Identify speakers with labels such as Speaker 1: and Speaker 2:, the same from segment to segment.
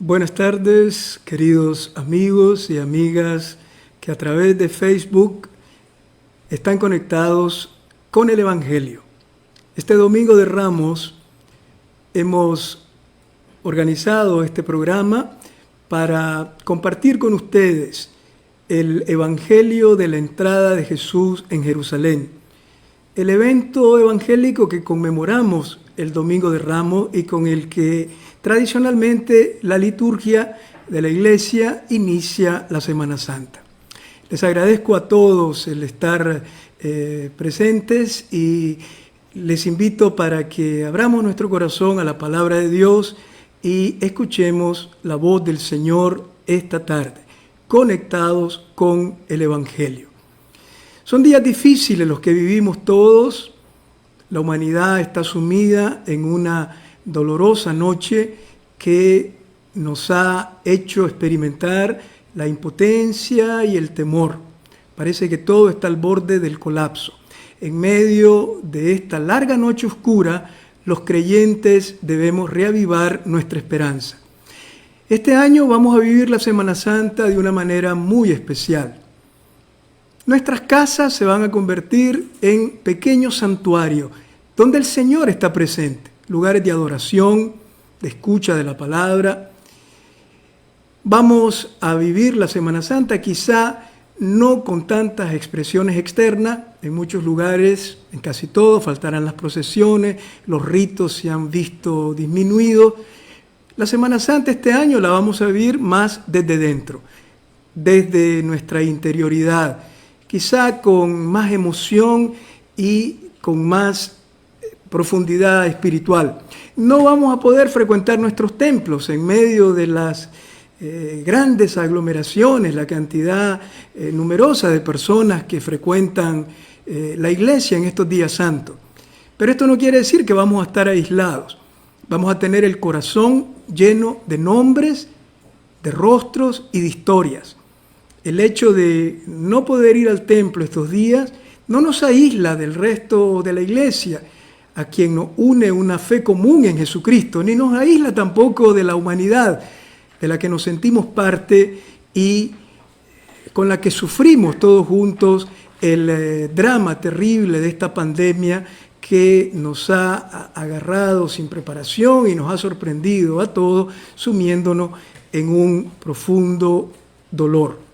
Speaker 1: Buenas tardes, queridos amigos y amigas que a través de Facebook están conectados con el Evangelio. Este Domingo de Ramos hemos organizado este programa para compartir con ustedes el Evangelio de la entrada de Jesús en Jerusalén. El evento evangélico que conmemoramos el Domingo de Ramos y con el que tradicionalmente la liturgia de la Iglesia inicia la Semana Santa. Les agradezco a todos el estar presentes y les invito para que abramos nuestro corazón a la palabra de Dios y escuchemos la voz del Señor esta tarde, conectados con el Evangelio. Son días difíciles los que vivimos todos. La humanidad está sumida en una dolorosa noche que nos ha hecho experimentar la impotencia y el temor. Parece que todo está al borde del colapso. En medio de esta larga noche oscura, los creyentes debemos reavivar nuestra esperanza. Este año vamos a vivir la Semana Santa de una manera muy especial. Nuestras casas se van a convertir en pequeños santuarios donde el Señor está presente, lugares de adoración, de escucha de la palabra. Vamos a vivir la Semana Santa quizá no con tantas expresiones externas. En muchos lugares, en casi todos, faltarán las procesiones, los ritos se han visto disminuidos. La Semana Santa este año la vamos a vivir más desde dentro, desde nuestra interioridad, quizá con más emoción y con más profundidad espiritual. No vamos a poder frecuentar nuestros templos en medio de las grandes aglomeraciones, la cantidad numerosa de personas que frecuentan la iglesia en estos días santos. Pero esto no quiere decir que vamos a estar aislados. Vamos a tener el corazón lleno de nombres, de rostros y de historias. El hecho de no poder ir al templo estos días no nos aísla del resto de la iglesia, a quien nos une una fe común en Jesucristo, ni nos aísla tampoco de la humanidad, de la que nos sentimos parte y con la que sufrimos todos juntos el drama terrible de esta pandemia que nos ha agarrado sin preparación y nos ha sorprendido a todos, sumiéndonos en un profundo dolor.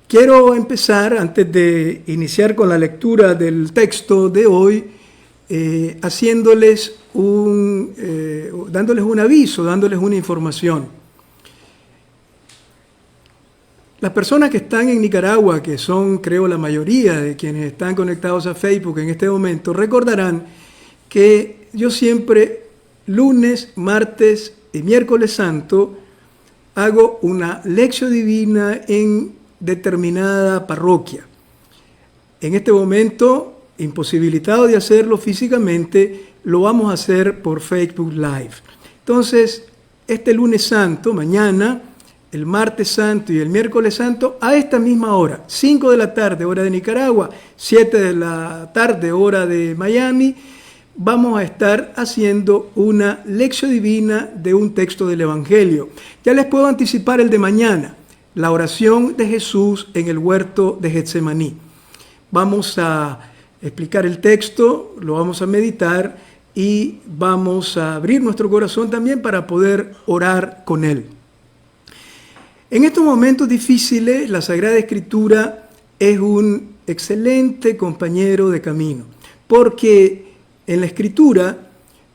Speaker 1: Quiero empezar, antes de iniciar con la lectura del texto de hoy, dándoles un aviso, dándoles una información. Las personas que están en Nicaragua, que son, creo, la mayoría de quienes están conectados a Facebook en este momento, recordarán que yo siempre, lunes, martes y miércoles santo, hago una lección divina en determinada parroquia. En este momento, imposibilitado de hacerlo físicamente, lo vamos a hacer por Facebook Live. Entonces, este lunes santo, mañana, el martes santo y el miércoles santo, a esta misma hora, 5 de la tarde, hora de Nicaragua, 7 de la tarde, hora de Miami, vamos a estar haciendo una lección divina de un texto del Evangelio. Ya les puedo anticipar el de mañana, la oración de Jesús en el huerto de Getsemaní. Vamos a explicar el texto, lo vamos a meditar y vamos a abrir nuestro corazón también para poder orar con él. En estos momentos difíciles, la Sagrada Escritura es un excelente compañero de camino, porque en la Escritura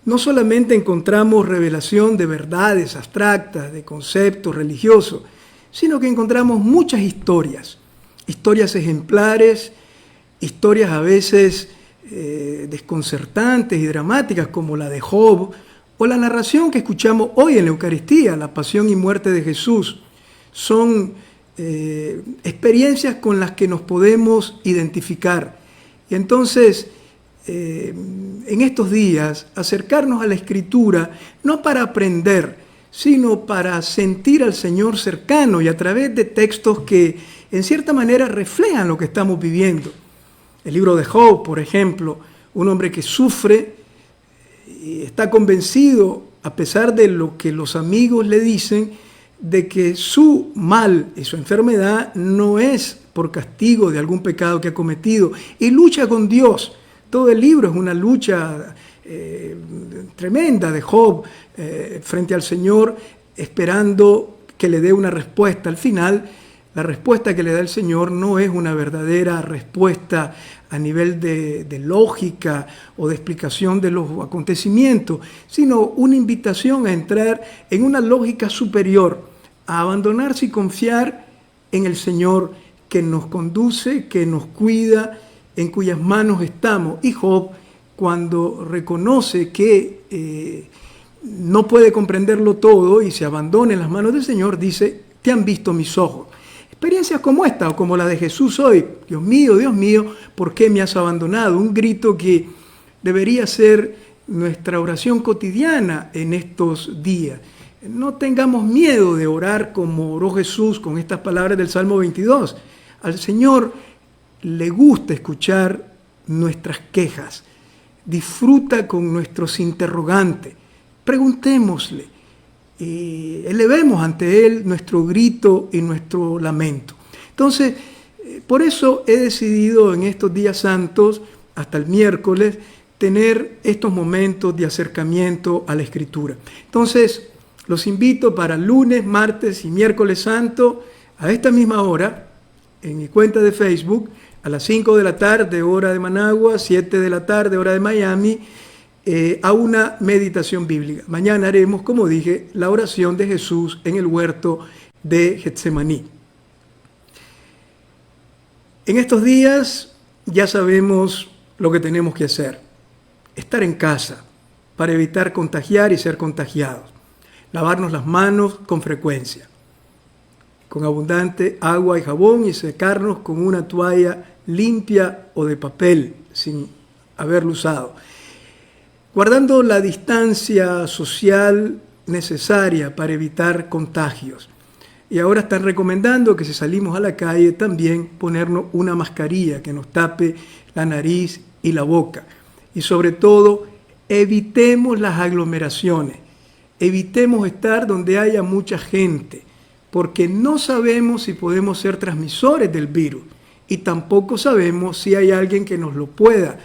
Speaker 1: no solamente encontramos revelación de verdades abstractas, de conceptos religiosos, sino que encontramos muchas historias ejemplares, historias a veces desconcertantes y dramáticas como la de Job, o la narración que escuchamos hoy en la Eucaristía, la pasión y muerte de Jesús. Son experiencias con las que nos podemos identificar. Y entonces, en estos días, acercarnos a la Escritura, no para aprender, sino para sentir al Señor cercano y a través de textos que en cierta manera reflejan lo que estamos viviendo. El libro de Job, por ejemplo, un hombre que sufre y está convencido a pesar de lo que los amigos le dicen, de que su mal y su enfermedad no es por castigo de algún pecado que ha cometido, y lucha con Dios. Todo el libro es una lucha tremenda de Job frente al Señor, esperando que le dé una respuesta. Al final, la respuesta que le da el Señor no es una verdadera respuesta a nivel de lógica o de explicación de los acontecimientos, sino una invitación a entrar en una lógica superior, a abandonarse y confiar en el Señor que nos conduce, que nos cuida, en cuyas manos estamos. Y Job, cuando reconoce que no puede comprenderlo todo y se abandona en las manos del Señor, dice: te han visto mis ojos. Experiencias como esta o como la de Jesús hoy: Dios mío, ¿por qué me has abandonado? Un grito que debería ser nuestra oración cotidiana en estos días. No tengamos miedo de orar como oró Jesús con estas palabras del Salmo 22. Al Señor le gusta escuchar nuestras quejas, disfruta con nuestros interrogantes. Preguntémosle, elevemos ante Él nuestro grito y nuestro lamento. Entonces, por eso he decidido en estos días santos, hasta el miércoles, tener estos momentos de acercamiento a la Escritura. Entonces, los invito para lunes, martes y miércoles santo, a esta misma hora, en mi cuenta de Facebook, a las 5 de la tarde, hora de Managua, 7 de la tarde, hora de Miami, a una meditación bíblica. Mañana haremos, como dije, la oración de Jesús en el huerto de Getsemaní. En estos días ya sabemos lo que tenemos que hacer: estar en casa para evitar contagiar y ser contagiados, lavarnos las manos con frecuencia, con abundante agua y jabón, y secarnos con una toalla limpia o de papel sin haberlo usado, guardando la distancia social necesaria para evitar contagios. Y ahora están recomendando que si salimos a la calle también ponernos una mascarilla que nos tape la nariz y la boca. Y sobre todo, evitemos las aglomeraciones, evitemos estar donde haya mucha gente, porque no sabemos si podemos ser transmisores del virus y tampoco sabemos si hay alguien que nos lo pueda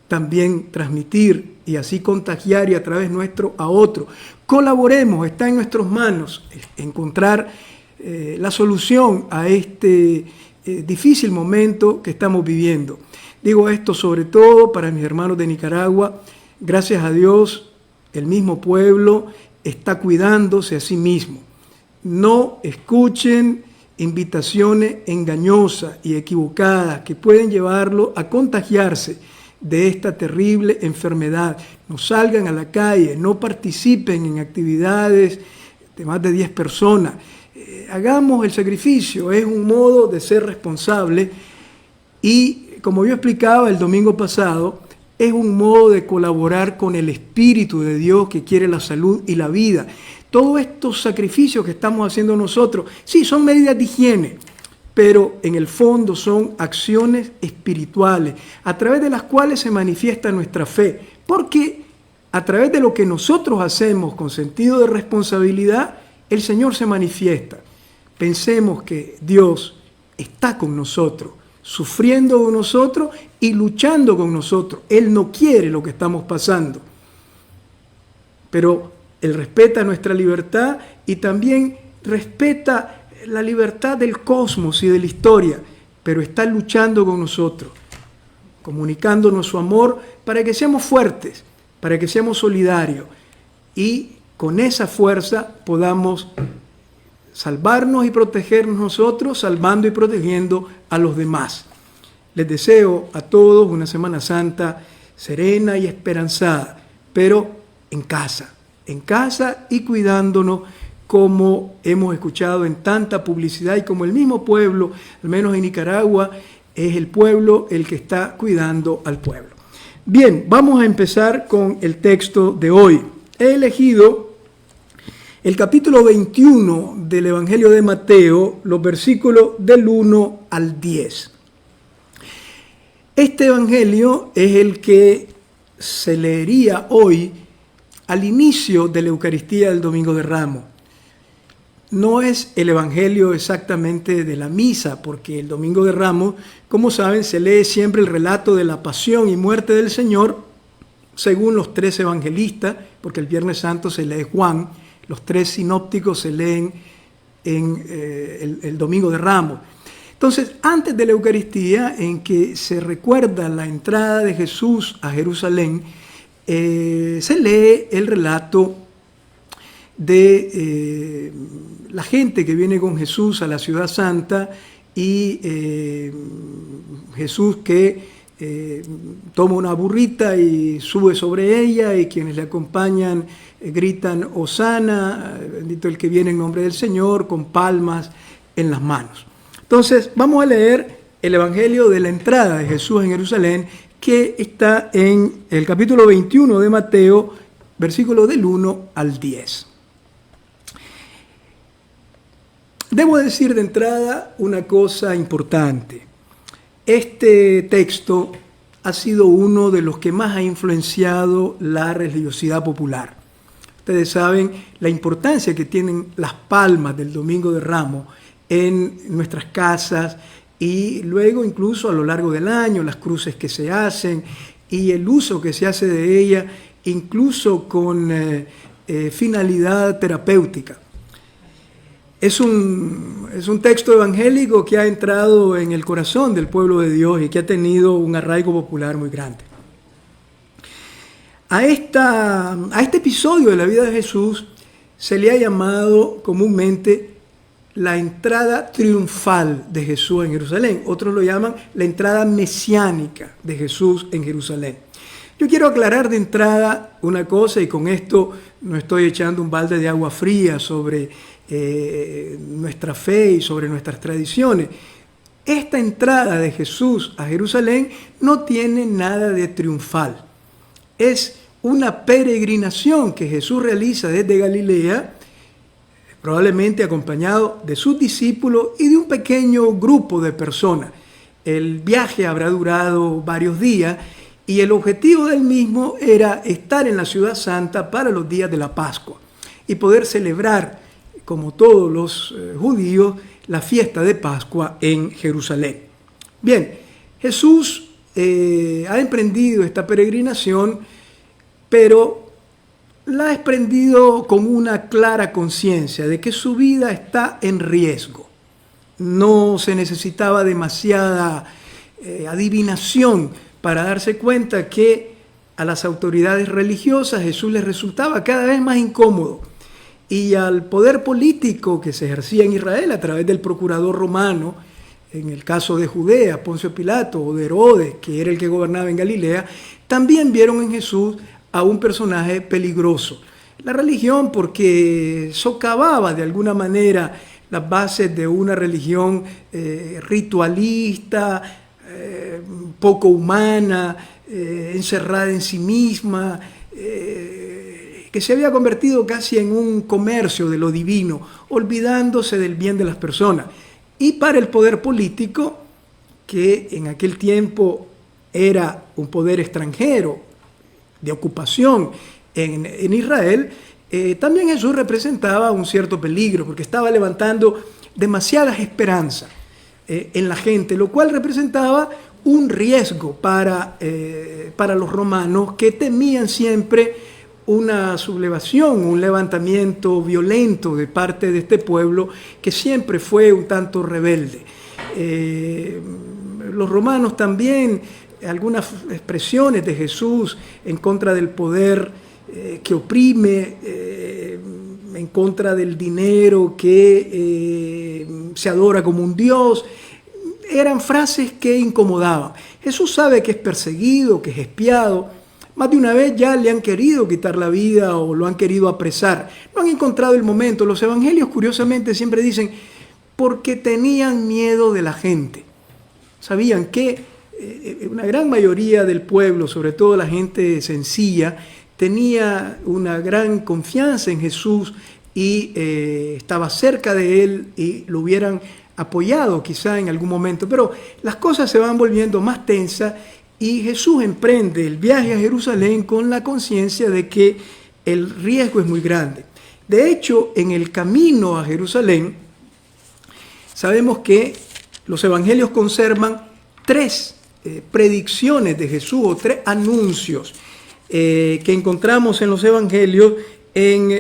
Speaker 1: también transmitir y así contagiar y a través nuestro a otro. Colaboremos, está en nuestras manos encontrar la solución a este difícil momento que estamos viviendo. Digo esto sobre todo para mis hermanos de Nicaragua. Gracias a Dios, el mismo pueblo está cuidándose a sí mismo. No escuchen invitaciones engañosas y equivocadas que pueden llevarlo a contagiarse de esta terrible enfermedad. No salgan a la calle, no participen en actividades de más de 10 personas. Hagamos el sacrificio, es un modo de ser responsable y, como yo explicaba el domingo pasado, es un modo de colaborar con el Espíritu de Dios que quiere la salud y la vida. Todos estos sacrificios que estamos haciendo nosotros, sí, son medidas de higiene, pero en el fondo son acciones espirituales, a través de las cuales se manifiesta nuestra fe, porque a través de lo que nosotros hacemos con sentido de responsabilidad, el Señor se manifiesta. Pensemos que Dios está con nosotros, sufriendo con nosotros y luchando con nosotros. Él no quiere lo que estamos pasando, pero Él respeta nuestra libertad y también respeta la libertad del cosmos y de la historia, pero está luchando con nosotros, comunicándonos su amor para que seamos fuertes, para que seamos solidarios y con esa fuerza podamos salvarnos y protegernos nosotros, salvando y protegiendo a los demás. Les deseo a todos una Semana Santa serena y esperanzada, pero en casa y cuidándonos, como hemos escuchado en tanta publicidad y como el mismo pueblo, al menos en Nicaragua, es el pueblo el que está cuidando al pueblo. Bien, vamos a empezar con el texto de hoy. He elegido el capítulo 21 del Evangelio de Mateo, los versículos del 1 al 10. Este Evangelio es el que se leería hoy al inicio de la Eucaristía del Domingo de Ramos. No es el Evangelio exactamente de la misa, porque el Domingo de Ramos, como saben, se lee siempre el relato de la pasión y muerte del Señor, según los 3 evangelistas, porque el Viernes Santo se lee Juan, los 3 sinópticos se leen en el Domingo de Ramos. Entonces, antes de la Eucaristía, en que se recuerda la entrada de Jesús a Jerusalén, se lee el relato de la gente que viene con Jesús a la ciudad santa y Jesús que toma una burrita y sube sobre ella, y quienes le acompañan gritan Hosana, bendito el que viene en nombre del Señor, con palmas en las manos. Entonces vamos a leer el Evangelio de la entrada de Jesús en Jerusalén, que está en el capítulo 21 de Mateo, versículos del 1 al 10. Debo decir de entrada una cosa importante. Este texto ha sido uno de los que más ha influenciado la religiosidad popular. Ustedes saben la importancia que tienen las palmas del Domingo de Ramos en nuestras casas y luego incluso a lo largo del año, las cruces que se hacen y el uso que se hace de ella, incluso con finalidad terapéutica. Es un texto evangélico que ha entrado en el corazón del pueblo de Dios y que ha tenido un arraigo popular muy grande. A este episodio de la vida de Jesús se le ha llamado comúnmente la entrada triunfal de Jesús en Jerusalén. Otros lo llaman la entrada mesiánica de Jesús en Jerusalén. Yo quiero aclarar de entrada una cosa, y con esto no estoy echando un balde de agua fría sobre nuestra fe y sobre nuestras tradiciones. Esta entrada de Jesús a Jerusalén no tiene nada de triunfal. Es una peregrinación que Jesús realiza desde Galilea, probablemente acompañado de sus discípulos y de un pequeño grupo de personas. El viaje habrá durado varios días y el objetivo del mismo era estar en la ciudad santa para los días de la Pascua y poder celebrar, como todos los judíos, la fiesta de Pascua en Jerusalén. Bien, Jesús ha emprendido esta peregrinación, pero la ha emprendido con una clara conciencia de que su vida está en riesgo. No se necesitaba demasiada adivinación para darse cuenta que a las autoridades religiosas Jesús les resultaba cada vez más incómodo, y al poder político que se ejercía en Israel a través del procurador romano, en el caso de Judea, Poncio Pilato, o de Herodes, que era el que gobernaba en Galilea, también vieron en Jesús a un personaje peligroso. La religión, porque socavaba de alguna manera las bases de una religión ritualista, poco humana, encerrada en sí misma, que se había convertido casi en un comercio de lo divino, olvidándose del bien de las personas. Y para el poder político, que en aquel tiempo era un poder extranjero, de ocupación en Israel, también Jesús representaba un cierto peligro, porque estaba levantando demasiadas esperanzas en la gente, lo cual representaba un riesgo para los romanos, que temían siempre una sublevación, un levantamiento violento de parte de este pueblo que siempre fue un tanto rebelde. Los romanos también, algunas expresiones de Jesús en contra del poder que oprime, en contra del dinero que se adora como un dios, eran frases que incomodaban. Jesús sabe que es perseguido, que es espiado. Más de una vez ya le han querido quitar la vida o lo han querido apresar. No han encontrado el momento. Los evangelios, curiosamente, siempre dicen porque tenían miedo de la gente. Sabían que una gran mayoría del pueblo, sobre todo la gente sencilla, tenía una gran confianza en Jesús y estaba cerca de él y lo hubieran apoyado quizá en algún momento. Pero las cosas se van volviendo más tensas y Jesús emprende el viaje a Jerusalén con la conciencia de que el riesgo es muy grande. De hecho, en el camino a Jerusalén, sabemos que los evangelios conservan 3 predicciones de Jesús o 3 anuncios que encontramos en los evangelios, en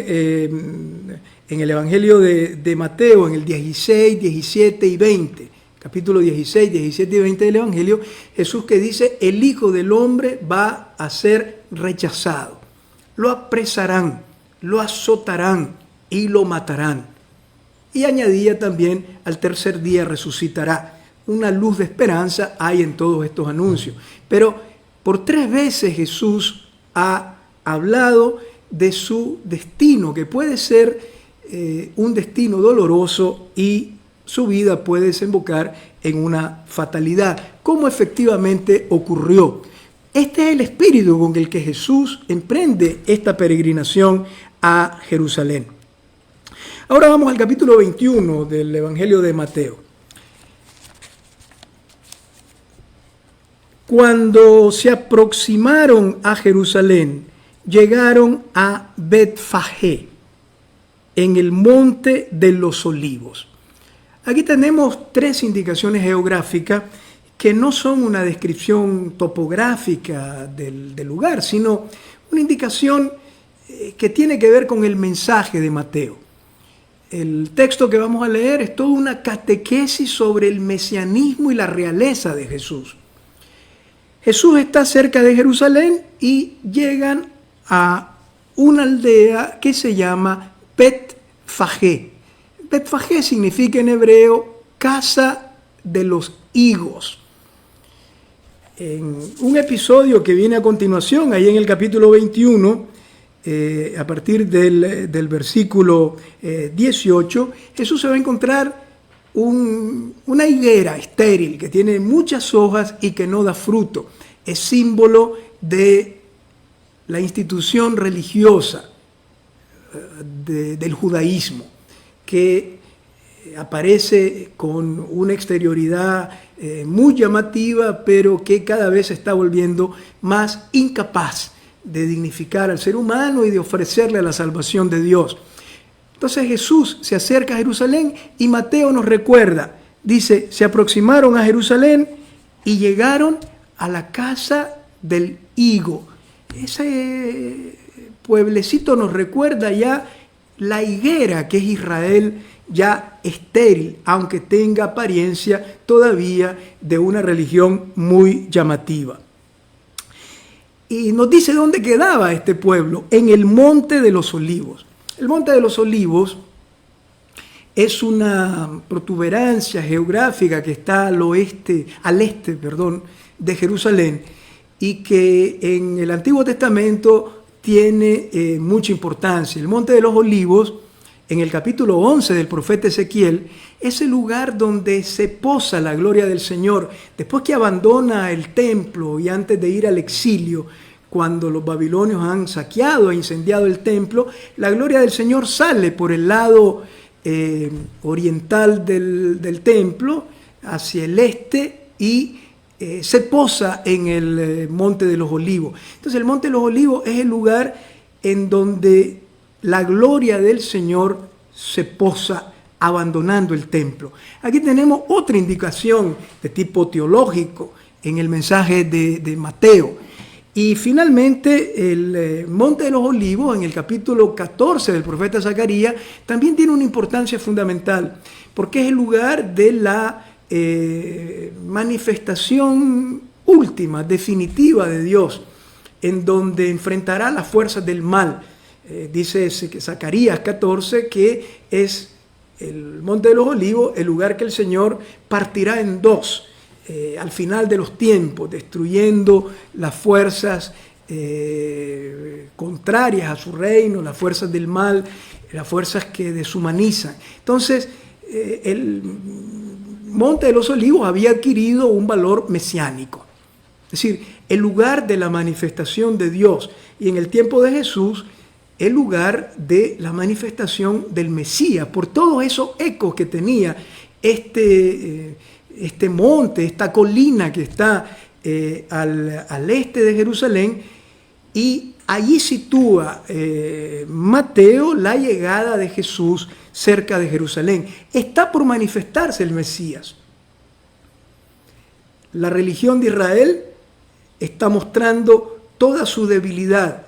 Speaker 1: el evangelio de Mateo, en el 16, 17 y 20. Capítulo 16, 17 y 20 del evangelio, Jesús que dice: el Hijo del Hombre va a ser rechazado. Lo apresarán, lo azotarán y lo matarán. Y añadía también: al tercer día resucitará. Una luz de esperanza hay en todos estos anuncios. Pero por 3 veces Jesús ha hablado de su destino, que puede ser un destino doloroso y su vida puede desembocar en una fatalidad, como efectivamente ocurrió. Este es el espíritu con el que Jesús emprende esta peregrinación a Jerusalén. Ahora vamos al capítulo 21 del Evangelio de Mateo. Cuando se aproximaron a Jerusalén, llegaron a Betfagé, en el monte de los Olivos. Aquí tenemos 3 indicaciones geográficas que no son una descripción topográfica del lugar, sino una indicación que tiene que ver con el mensaje de Mateo. El texto que vamos a leer es toda una catequesis sobre el mesianismo y la realeza de Jesús. Jesús está cerca de Jerusalén y llegan a una aldea que se llama Betfagé. Betfagé significa en hebreo casa de los higos. En un episodio que viene a continuación, ahí en el capítulo 21, a partir del versículo 18, Jesús se va a encontrar una higuera estéril que tiene muchas hojas y que no da fruto. Es símbolo de la institución religiosa del judaísmo, que aparece con una exterioridad muy llamativa, pero que cada vez se está volviendo más incapaz de dignificar al ser humano y de ofrecerle la salvación de Dios. Entonces Jesús se acerca a Jerusalén y Mateo nos recuerda, dice: se aproximaron a Jerusalén y llegaron a la casa del higo. Ese pueblecito nos recuerda ya la higuera que es Israel, ya estéril, aunque tenga apariencia todavía de una religión muy llamativa. Y nos dice dónde quedaba este pueblo: en el Monte de los Olivos. El Monte de los Olivos es una protuberancia geográfica que está al este de Jerusalén, y que en el Antiguo Testamento tiene mucha importancia. El Monte de los Olivos, en el capítulo 11 del profeta Ezequiel, es el lugar donde se posa la gloria del Señor. Después que abandona el templo y antes de ir al exilio, cuando los babilonios han saqueado e incendiado el templo, la gloria del Señor sale por el lado oriental del templo, hacia el este, y se posa en el Monte de los Olivos. Entonces el Monte de los Olivos es el lugar en donde la gloria del Señor se posa abandonando el templo. Aquí tenemos otra indicación de tipo teológico en el mensaje de Mateo. Y finalmente el Monte de los Olivos, en el capítulo 14 del profeta Zacarías, también tiene una importancia fundamental, porque es el lugar de la manifestación última, definitiva de Dios, en donde enfrentará las fuerzas del mal. Dice Zacarías 14 que es el Monte de los Olivos el lugar que el Señor partirá en 2 al final de los tiempos, destruyendo las fuerzas contrarias a su reino, las fuerzas del mal, las fuerzas que deshumanizan. Entonces, el Monte de los Olivos había adquirido un valor mesiánico, es decir, el lugar de la manifestación de Dios, y en el tiempo de Jesús, el lugar de la manifestación del Mesías, por todos esos ecos que tenía este monte, esta colina que está al este de Jerusalén, y allí sitúa Mateo la llegada de Jesús cerca de Jerusalén. Está por manifestarse el Mesías. La religión de Israel está mostrando toda su debilidad.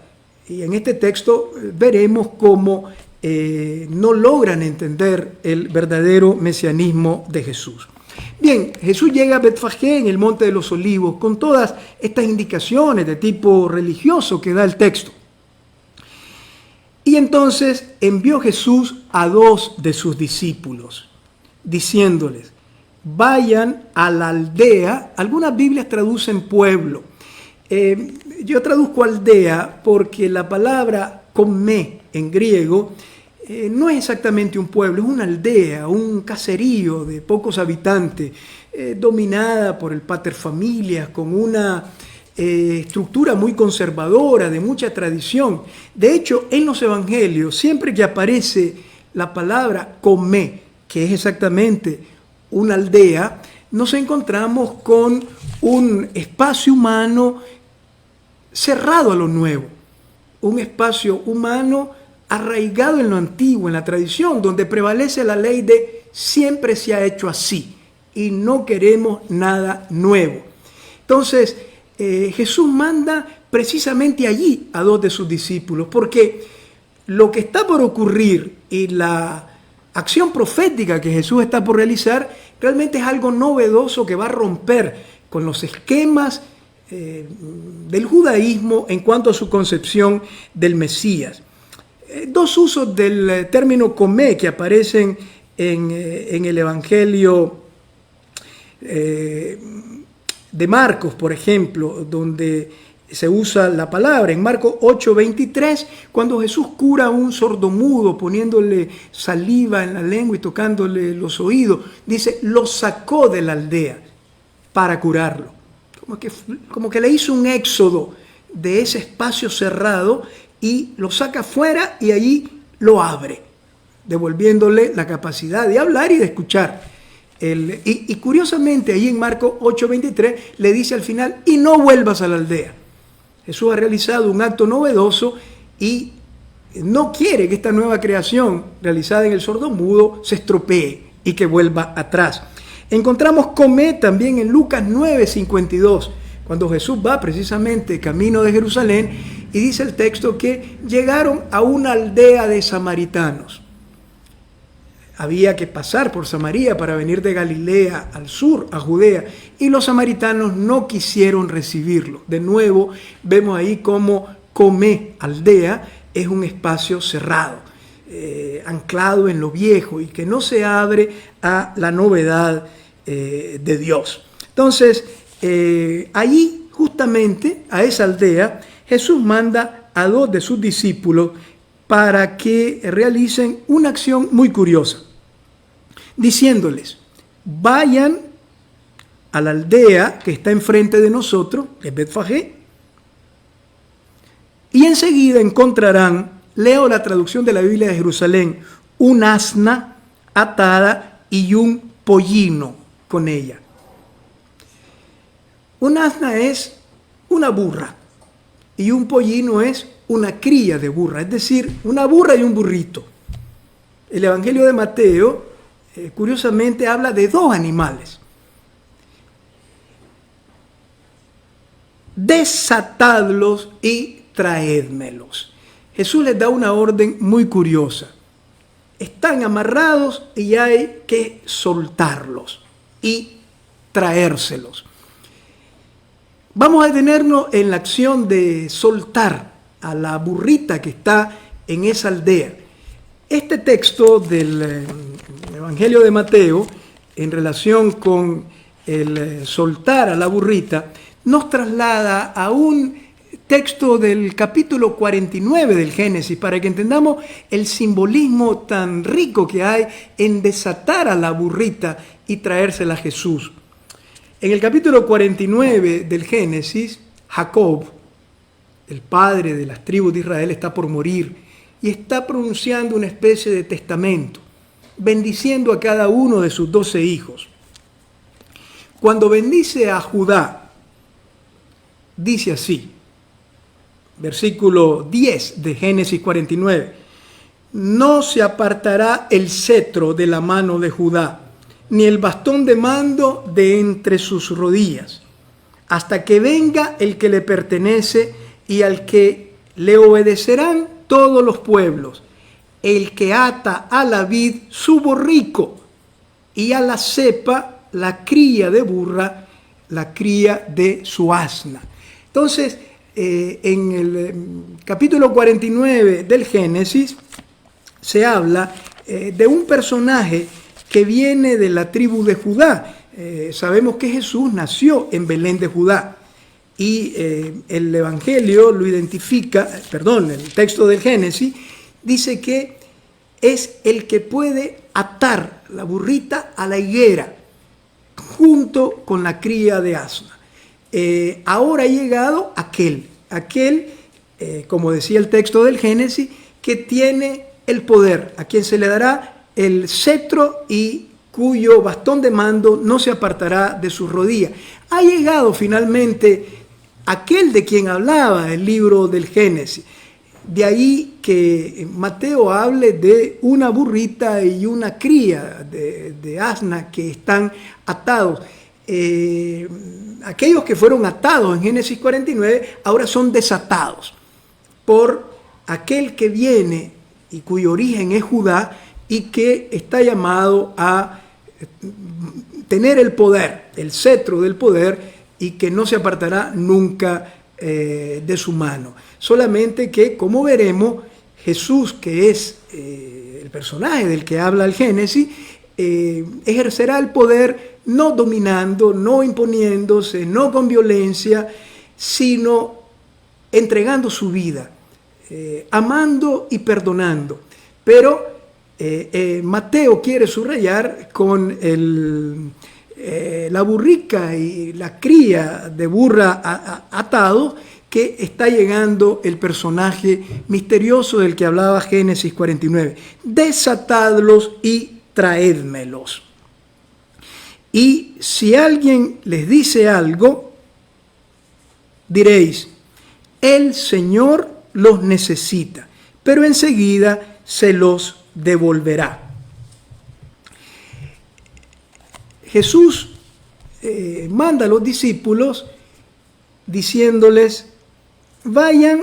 Speaker 1: Y en este texto veremos cómo no logran entender el verdadero mesianismo de Jesús. Bien, Jesús llega a Betfagé en el Monte de los Olivos con todas estas indicaciones de tipo religioso que da el texto. Y entonces envió Jesús a 2 de sus discípulos, diciéndoles: vayan a la aldea. Algunas Biblias traducen pueblo. Yo traduzco aldea porque la palabra komé en griego no es exactamente un pueblo, es una aldea, un caserío de pocos habitantes, dominada por el paterfamilias, con una estructura muy conservadora, de mucha tradición. De hecho, en los evangelios, siempre que aparece la palabra komé, que es exactamente una aldea, nos encontramos con un espacio humano cerrado a lo nuevo, un espacio humano arraigado en lo antiguo, en la tradición, donde prevalece la ley de siempre se ha hecho así y no queremos nada nuevo. Entonces, Jesús manda precisamente allí a 2 de sus discípulos, porque lo que está por ocurrir y la acción profética que Jesús está por realizar realmente es algo novedoso que va a romper con los esquemas del judaísmo en cuanto a su concepción del Mesías. 2 usos del término komé que aparecen en el Evangelio de Marcos, por ejemplo, donde se usa la palabra. En Marcos 8:23, cuando Jesús cura a un sordomudo poniéndole saliva en la lengua y tocándole los oídos, dice, lo sacó de la aldea para curarlo. Como que le hizo un éxodo de ese espacio cerrado y lo saca fuera y allí lo abre, devolviéndole la capacidad de hablar y de escuchar. Y curiosamente, ahí en Marcos 8:23 le dice al final, y no vuelvas a la aldea. Jesús ha realizado un acto novedoso y no quiere que esta nueva creación realizada en el sordomudo se estropee y que vuelva atrás. Encontramos komé también en Lucas 9:52, cuando Jesús va precisamente camino de Jerusalén, y dice el texto que llegaron a una aldea de samaritanos. Había que pasar por Samaria para venir de Galilea al sur, a Judea, y los samaritanos no quisieron recibirlo. De nuevo, vemos ahí cómo komé, aldea, es un espacio cerrado, anclado en lo viejo y que no se abre a la novedad de Dios. Entonces, allí, justamente, a esa aldea, Jesús manda a 2 de sus discípulos para que realicen una acción muy curiosa, diciéndoles, vayan a la aldea que está enfrente de nosotros, es Betfagé, y enseguida encontrarán, leo la traducción de la Biblia de Jerusalén, un asna atada y un pollino con ella. Un asna es una burra y un pollino es una cría de burra, es decir, una burra y un burrito. El Evangelio de Mateo, curiosamente, habla de 2 animales. Desatadlos y traédmelos. Jesús les da una orden muy curiosa. Están amarrados y hay que soltarlos y traérselos. Vamos a detenernos en la acción de soltar a la burrita que está en esa aldea. Este texto del Evangelio de Mateo, en relación con el soltar a la burrita, nos traslada a un texto del capítulo 49 del Génesis, para que entendamos el simbolismo tan rico que hay en desatar a la burrita y traérsela a Jesús. En el capítulo 49 del Génesis, Jacob, el padre de las tribus de Israel, está por morir y está pronunciando una especie de testamento, bendiciendo a cada uno de sus 12 hijos. Cuando bendice a Judá, dice así: versículo 10 de Génesis 49. No se apartará el cetro de la mano de Judá, ni el bastón de mando de entre sus rodillas, hasta que venga el que le pertenece y al que le obedecerán todos los pueblos, el que ata a la vid su borrico y a la cepa la cría de burra, la cría de su asna. Entonces, en el capítulo 49 del Génesis se habla de un personaje que viene de la tribu de Judá. Sabemos que Jesús nació en Belén de Judá y el Evangelio lo identifica, el texto del Génesis dice que es el que puede atar la burrita a la higuera junto con la cría de asna. Ahora ha llegado aquel, como decía el texto del Génesis, que tiene el poder, a quien se le dará el cetro y cuyo bastón de mando no se apartará de sus rodillas. Ha llegado finalmente aquel de quien hablaba el libro del Génesis. De ahí que Mateo hable de una burrita y una cría de asna que están atados. Aquellos que fueron atados en Génesis 49 ahora son desatados por aquel que viene y cuyo origen es Judá y que está llamado a tener el poder, el cetro del poder, y que no se apartará nunca de su mano. Solamente que, como veremos, Jesús, que es el personaje del que habla el Génesis, ejercerá el poder no dominando, no imponiéndose, no con violencia, sino entregando su vida, amando y perdonando. Pero Mateo quiere subrayar con la burrica y la cría de burra atado, que está llegando el personaje misterioso del que hablaba Génesis 49. Desatadlos y traédmelos. Y si alguien les dice algo, diréis, el Señor los necesita, pero enseguida se los devolverá. Jesús manda a los discípulos diciéndoles, vayan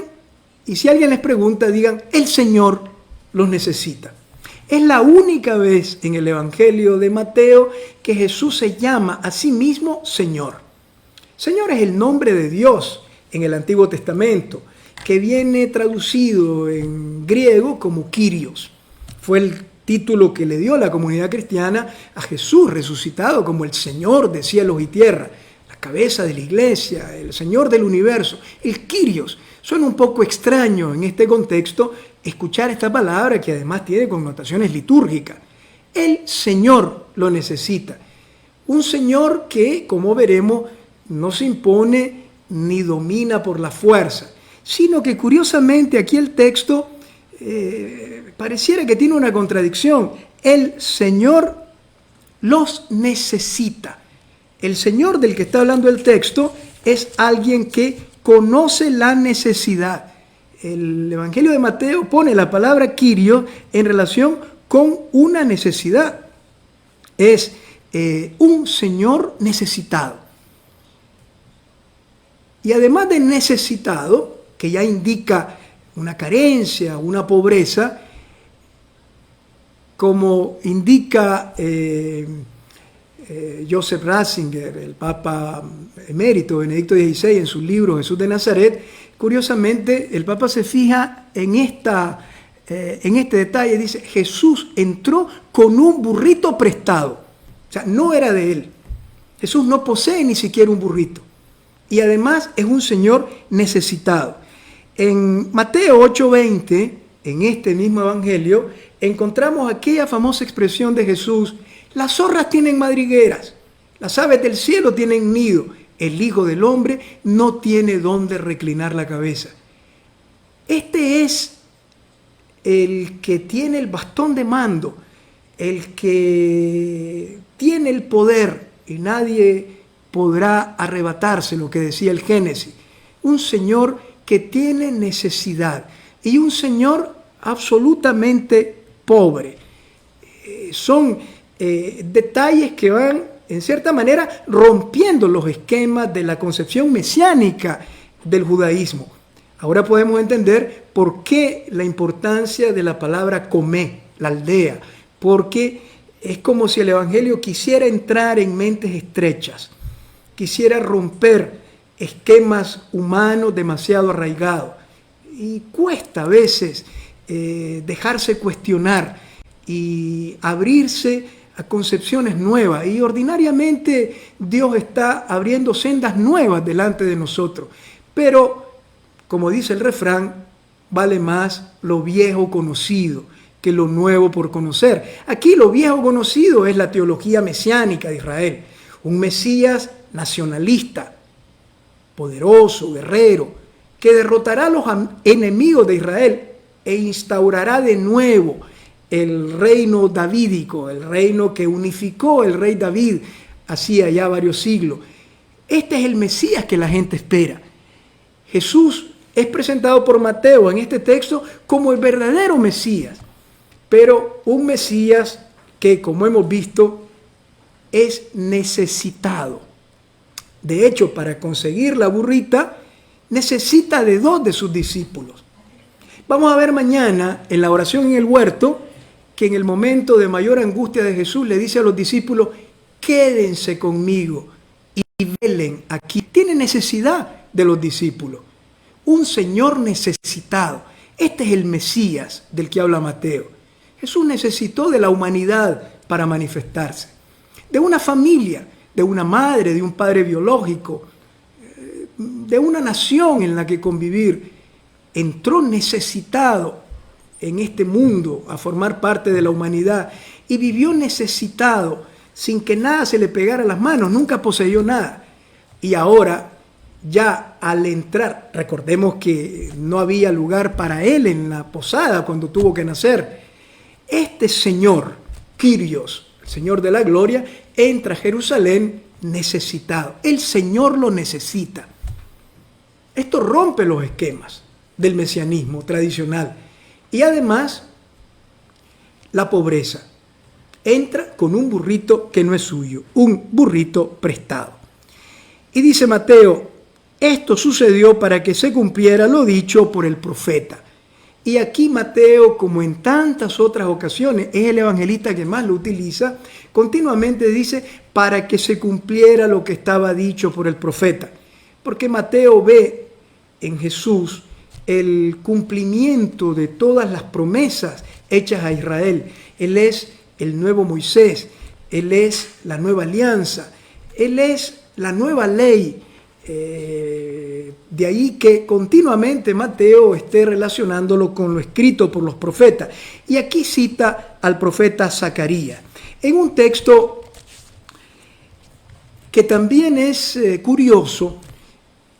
Speaker 1: y si alguien les pregunta, digan, el Señor los necesita. Es la única vez en el Evangelio de Mateo que Jesús se llama a sí mismo Señor. Señor es el nombre de Dios en el Antiguo Testamento, que viene traducido en griego como Kyrios. Fue el título que le dio la comunidad cristiana a Jesús resucitado como el Señor de cielos y tierra, la cabeza de la iglesia, el Señor del universo, el Kyrios. Suena un poco extraño en este contexto escuchar esta palabra que además tiene connotaciones litúrgicas. El Señor lo necesita. Un Señor que, como veremos, no se impone ni domina por la fuerza, sino que curiosamente aquí el texto pareciera que tiene una contradicción. El Señor los necesita. El Señor del que está hablando el texto es alguien que conoce la necesidad. El Evangelio de Mateo pone la palabra Kyrios en relación con una necesidad. Es un Señor necesitado. Y además de necesitado, que ya indica una carencia, una pobreza, como indica Joseph Ratzinger, el Papa emérito Benedicto XVI, en su libro Jesús de Nazaret. Curiosamente, el Papa se fija en este detalle, dice, Jesús entró con un burrito prestado, o sea, no era de él. Jesús no posee ni siquiera un burrito, y además es un Señor necesitado. En Mateo 8:20, en este mismo Evangelio, encontramos aquella famosa expresión de Jesús, las zorras tienen madrigueras, las aves del cielo tienen nido, el Hijo del Hombre no tiene dónde reclinar la cabeza. Este es el que tiene el bastón de mando, el que tiene el poder y nadie podrá arrebatarse, lo que decía el Génesis. Un Señor que tiene necesidad y un Señor absolutamente pobre. Son detalles que van, en cierta manera, rompiendo los esquemas de la concepción mesiánica del judaísmo. Ahora podemos entender por qué la importancia de la palabra comé, la aldea, porque es como si el Evangelio quisiera entrar en mentes estrechas, quisiera romper esquemas humanos demasiado arraigados. Y cuesta a veces dejarse cuestionar y abrirse a concepciones nuevas. Y ordinariamente Dios está abriendo sendas nuevas delante de nosotros. Pero, como dice el refrán, vale más lo viejo conocido que lo nuevo por conocer. Aquí lo viejo conocido es la teología mesiánica de Israel. Un Mesías nacionalista, poderoso, guerrero, que derrotará a los enemigos de Israel e instaurará de nuevo el reino davídico, el reino que unificó el rey David hacía ya varios siglos. Este es el Mesías que la gente espera. Jesús es presentado por Mateo en este texto como el verdadero Mesías, pero un Mesías que, como hemos visto, es necesitado. De hecho, para conseguir la burrita, necesita de 2 de sus discípulos. Vamos a ver mañana en la oración en el huerto que en el momento de mayor angustia de Jesús le dice a los discípulos: quédense conmigo y velen aquí. Tiene necesidad de los discípulos. Un Señor necesitado. Este es el Mesías del que habla Mateo. Jesús necesitó de la humanidad para manifestarse. De una familia, de una madre, de un padre biológico, de una nación en la que convivir. Entró necesitado en este mundo a formar parte de la humanidad y vivió necesitado sin que nada se le pegara a las manos, nunca poseyó nada. Y ahora, ya al entrar, recordemos que no había lugar para él en la posada cuando tuvo que nacer. Este Señor, Kyrios, el Señor de la gloria, entra a Jerusalén necesitado. El Señor lo necesita. Esto rompe los esquemas del mesianismo tradicional. Y además, la pobreza. Entra con un burrito que no es suyo, un burrito prestado. Y dice Mateo: esto sucedió para que se cumpliera lo dicho por el profeta. Y aquí Mateo, como en tantas otras ocasiones, es el evangelista que más lo utiliza, continuamente dice: para que se cumpliera lo que estaba dicho por el profeta. Porque Mateo ve en Jesús el cumplimiento de todas las promesas hechas a Israel. Él es el nuevo Moisés, Él es la nueva alianza, Él es la nueva ley. De ahí que continuamente Mateo esté relacionándolo con lo escrito por los profetas. Y aquí cita al profeta Zacarías, en un texto que también es curioso.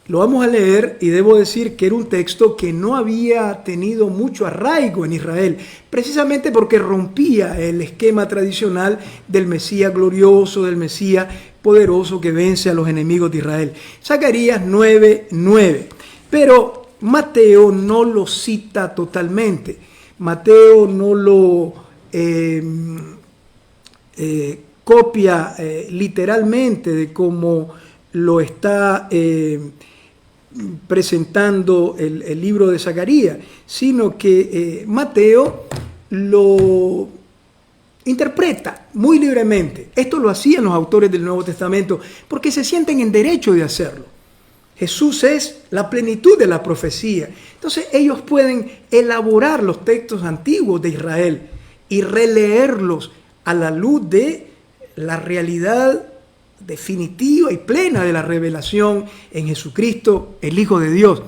Speaker 1: Lo vamos a leer y debo decir que era un texto que no había tenido mucho arraigo en Israel, precisamente porque rompía el esquema tradicional del Mesías glorioso, del Mesías poderoso que vence a los enemigos de Israel. Zacarías 9:9. Pero Mateo no lo cita totalmente. Mateo no lo copia literalmente de cómo lo está presentando el libro de Zacarías, sino que Mateo lo interpreta muy libremente. Esto lo hacían los autores del Nuevo Testamento porque se sienten en derecho de hacerlo. Jesús es la plenitud de la profecía. Entonces ellos pueden elaborar los textos antiguos de Israel y releerlos a la luz de la realidad definitiva y plena de la revelación en Jesucristo, el Hijo de Dios.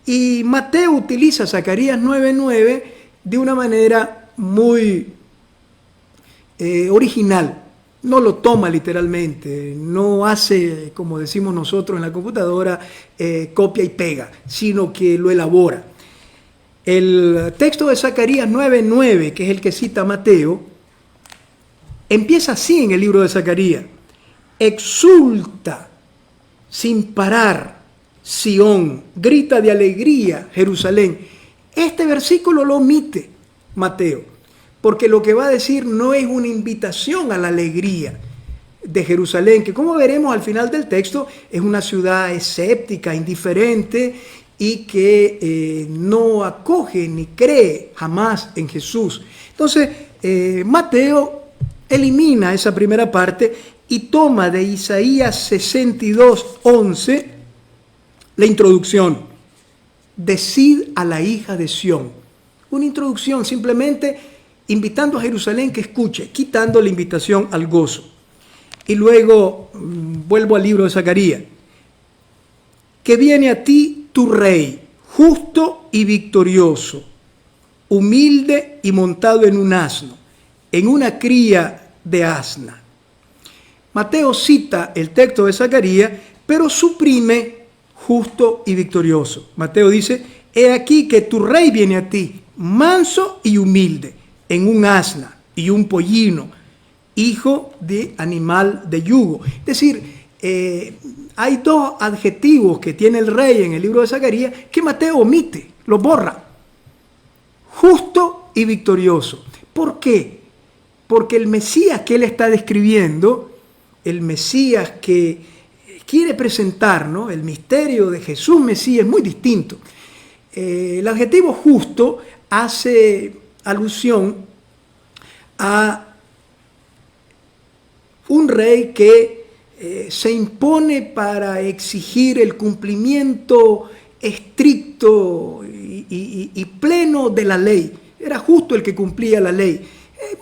Speaker 1: Y Mateo utiliza Zacarías 9:9 de una manera muy original. No lo toma literalmente, no hace, como decimos nosotros en la computadora, copia y pega, sino que lo elabora. El texto de Zacarías 9:9, que es el que cita Mateo, empieza así en el libro de Zacarías: exulta sin parar Sión, grita de alegría Jerusalén. Este versículo lo omite Mateo, porque lo que va a decir no es una invitación a la alegría de Jerusalén, que como veremos al final del texto es una ciudad escéptica, indiferente y que no acoge ni cree jamás en Jesús. Entonces, Mateo elimina esa primera parte y toma de Isaías 62:11 la introducción. Decid a la hija de Sión. Una introducción simplemente invitando a Jerusalén que escuche, quitando la invitación al gozo. Y luego vuelvo al libro de Zacarías. Que viene a ti tu rey, justo y victorioso, humilde y montado en un asno, en una cría de asna. Mateo cita el texto de Zacarías, pero suprime justo y victorioso. Mateo dice, he aquí que tu rey viene a ti, manso y humilde, en un asna y un pollino, hijo de animal de yugo. Es decir, hay dos adjetivos que tiene el rey en el libro de Zacarías que Mateo omite, los borra. Justo y victorioso. ¿Por qué? Porque el Mesías que él está describiendo, el Mesías que quiere presentar, ¿no? El misterio de Jesús Mesías es muy distinto. El adjetivo justo hace alusión a un rey que se impone para exigir el cumplimiento estricto y pleno de la ley. Era justo el que cumplía la ley.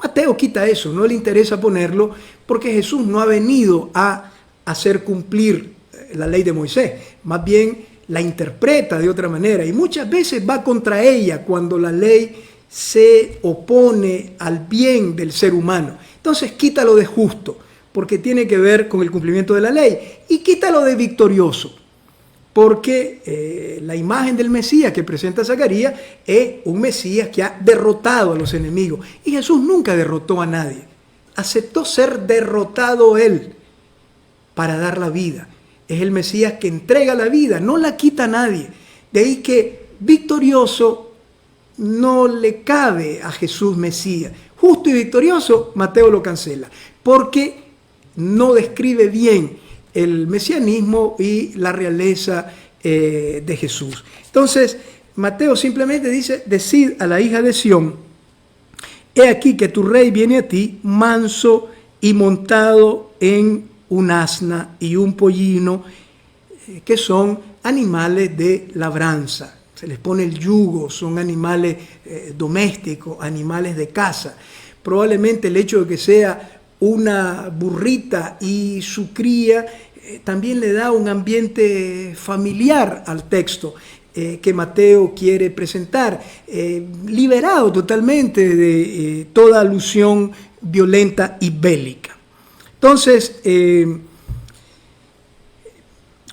Speaker 1: Mateo quita eso, no le interesa ponerlo porque Jesús no ha venido a hacer cumplir la ley de Moisés, más bien la interpreta de otra manera y muchas veces va contra ella cuando la ley se opone al bien del ser humano. Entonces quítalo de justo, porque tiene que ver con el cumplimiento de la ley, y quítalo de victorioso, porque la imagen del Mesías que presenta Zacarías es un Mesías que ha derrotado a los enemigos, y Jesús nunca derrotó a nadie, aceptó ser derrotado él para dar la vida. Es el Mesías que entrega la vida, no la quita a nadie. De ahí que victorioso no le cabe a Jesús Mesías. Justo y victorioso, Mateo lo cancela, porque no describe bien el mesianismo y la realeza de Jesús. Entonces, Mateo simplemente dice, decid a la hija de Sión, he aquí que tu rey viene a ti, manso y montado en un asna y un pollino, que son animales de labranza. Se les pone el yugo, son animales domésticos, animales de casa. Probablemente el hecho de que sea una burrita y su cría también le da un ambiente familiar al texto que Mateo quiere presentar, liberado totalmente de toda alusión violenta y bélica. Entonces,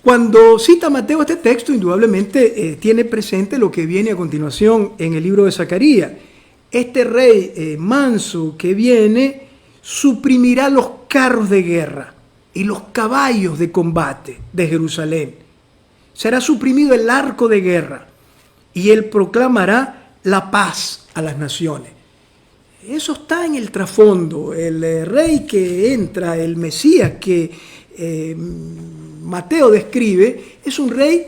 Speaker 1: cuando cita Mateo este texto, indudablemente tiene presente lo que viene a continuación en el libro de Zacarías. Este rey manso que viene suprimirá los carros de guerra y los caballos de combate de Jerusalén. Será suprimido el arco de guerra y él proclamará la paz a las naciones. Eso está en el trasfondo. El rey que entra, el Mesías que Mateo describe, es un rey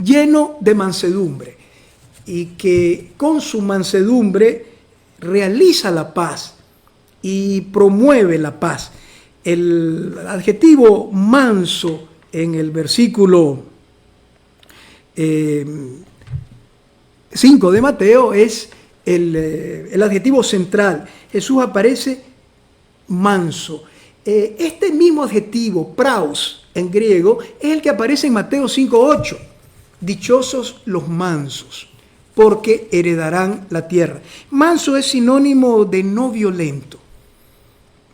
Speaker 1: lleno de mansedumbre y que con su mansedumbre realiza la paz y promueve la paz. El adjetivo manso en el versículo 5 de Mateo es el adjetivo central. Jesús aparece manso. Este mismo adjetivo, praus, en griego, es el que aparece en Mateo 5:8. Dichosos los mansos, porque heredarán la tierra. Manso es sinónimo de no violento.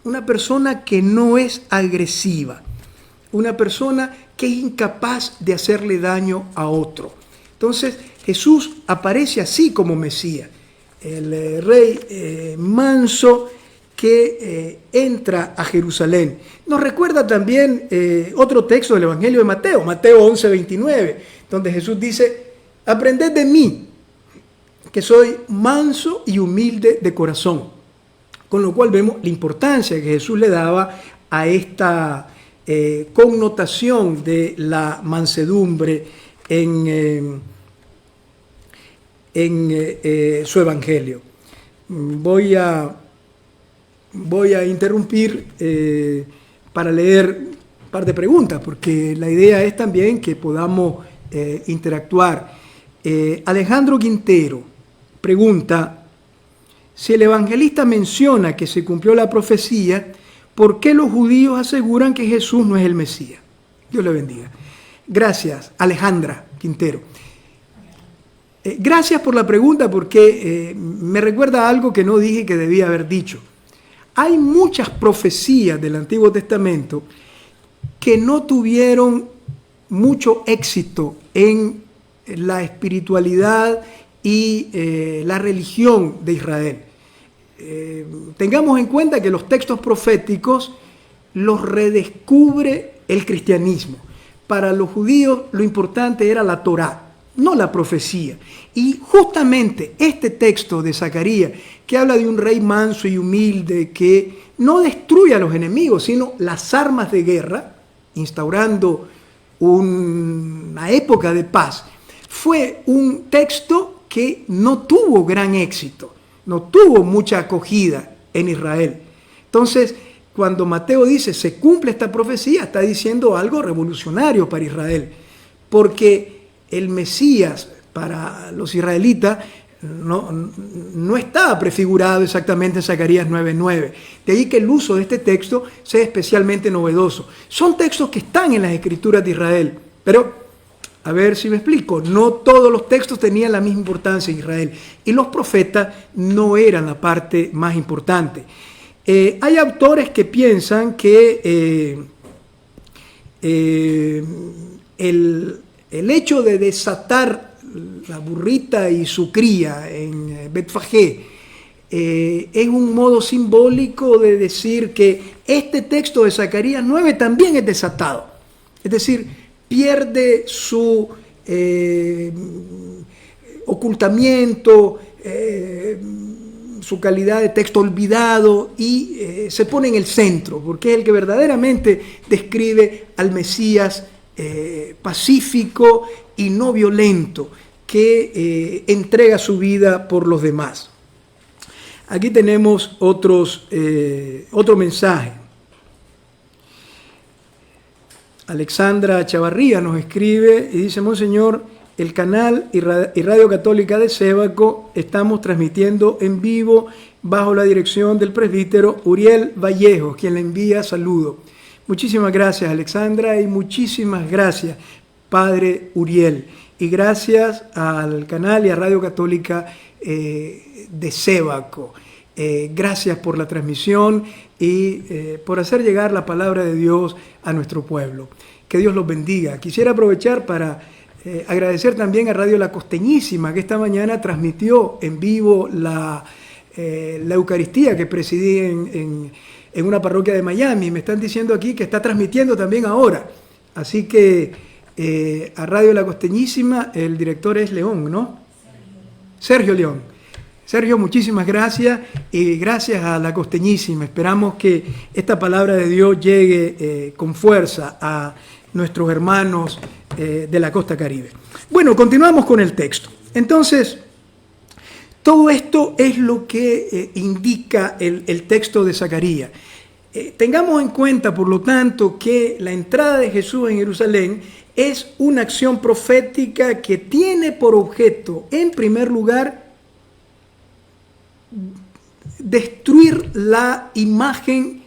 Speaker 1: Una persona que no es agresiva. Una persona que es incapaz de hacerle daño a otro. Entonces, Jesús aparece así como Mesías. El rey manso que entra a Jerusalén. Nos recuerda también otro texto del Evangelio de Mateo, Mateo 11:29, donde Jesús dice: aprended de mí, que soy manso y humilde de corazón. Con lo cual vemos la importancia que Jesús le daba a esta connotación de la mansedumbre en su evangelio. Voy a interrumpir para leer un par de preguntas, porque la idea es también que podamos interactuar. Alejandro Quintero pregunta: si el evangelista menciona que se cumplió la profecía, ¿por qué los judíos aseguran que Jesús no es el Mesías? Dios le bendiga. Gracias, Alejandra Quintero. Gracias por la pregunta, porque me recuerda algo que no dije que debía haber dicho. Hay muchas profecías del Antiguo Testamento que no tuvieron mucho éxito en la espiritualidad y la religión de Israel. Tengamos en cuenta que los textos proféticos los redescubre el cristianismo. Para los judíos lo importante era la Torá, no la profecía. Y justamente este texto de Zacarías, que habla de un rey manso y humilde que no destruye a los enemigos, sino las armas de guerra, instaurando una época de paz, fue un texto que no tuvo gran éxito, no tuvo mucha acogida en Israel. Entonces, cuando Mateo dice se cumple esta profecía, está diciendo algo revolucionario para Israel, porque el Mesías para los israelitas no estaba prefigurado exactamente en Zacarías 9:9. De ahí que el uso de este texto sea especialmente novedoso. Son textos que están en las Escrituras de Israel, pero a ver si me explico, no todos los textos tenían la misma importancia en Israel y los profetas no eran la parte más importante. Hay autores que piensan que el hecho de desatar la burrita y su cría en Betfagé es un modo simbólico de decir que este texto de Zacarías 9 también es desatado. Es decir, pierde su ocultamiento, su calidad de texto olvidado y se pone en el centro, porque es el que verdaderamente describe al Mesías pacífico y no violento, que entrega su vida por los demás. Aquí tenemos otro mensaje. Alexandra Chavarría nos escribe y dice: Monseñor, el canal y Radio Católica de Sébaco estamos transmitiendo en vivo bajo la dirección del presbítero Uriel Vallejo, quien le envía saludo. Muchísimas gracias, Alexandra, y muchísimas gracias, Padre Uriel. Y gracias al canal y a Radio Católica de Sébaco. Gracias por la transmisión y por hacer llegar la palabra de Dios a nuestro pueblo. Que Dios los bendiga. Quisiera aprovechar para agradecer también a Radio La Costeñísima, que esta mañana transmitió en vivo la Eucaristía que presidí en una parroquia de Miami. Me están diciendo aquí que está transmitiendo también ahora. Así que a Radio La Costeñísima, el director es León, ¿no? Sergio León. Sergio, muchísimas gracias y gracias a La Costeñísima. Esperamos que esta palabra de Dios llegue con fuerza a nuestros hermanos de la costa caribe. Bueno, continuamos con el texto. Entonces, todo esto es lo que indica el texto de Zacarías. Tengamos en cuenta, por lo tanto, que la entrada de Jesús en Jerusalén es una acción profética que tiene por objeto, en primer lugar, destruir la imagen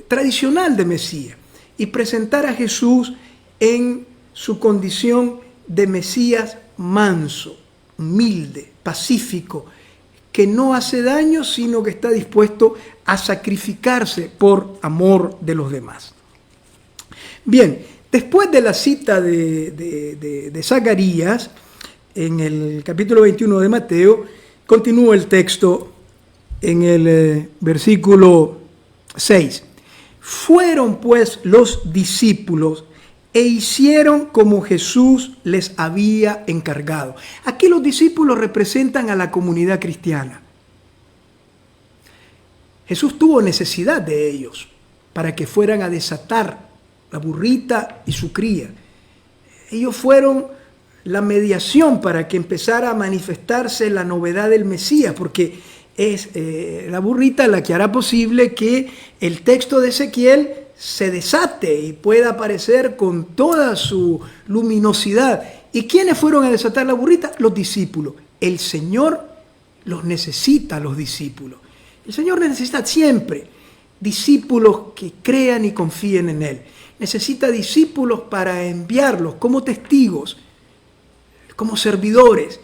Speaker 1: tradicional de Mesías y presentar a Jesús en su condición de Mesías manso, humilde, pacífico, que no hace daño, sino que está dispuesto a sacrificarse por amor de los demás. Bien, después de la cita de Zacarías, en el capítulo 21 de Mateo, continúa el texto en el versículo 6. Fueron pues los discípulos e hicieron como Jesús les había encargado. Aquí los discípulos representan a la comunidad cristiana. Jesús tuvo necesidad de ellos para que fueran a desatar la burrita y su cría. Ellos fueron la mediación para que empezara a manifestarse la novedad del Mesías, porque es la burrita la que hará posible que el texto de Ezequiel se desate y pueda aparecer con toda su luminosidad. ¿Y quiénes fueron a desatar la burrita? Los discípulos. El Señor los necesita a los discípulos. El Señor necesita siempre discípulos que crean y confíen en Él. Necesita discípulos para enviarlos como testigos, como servidores,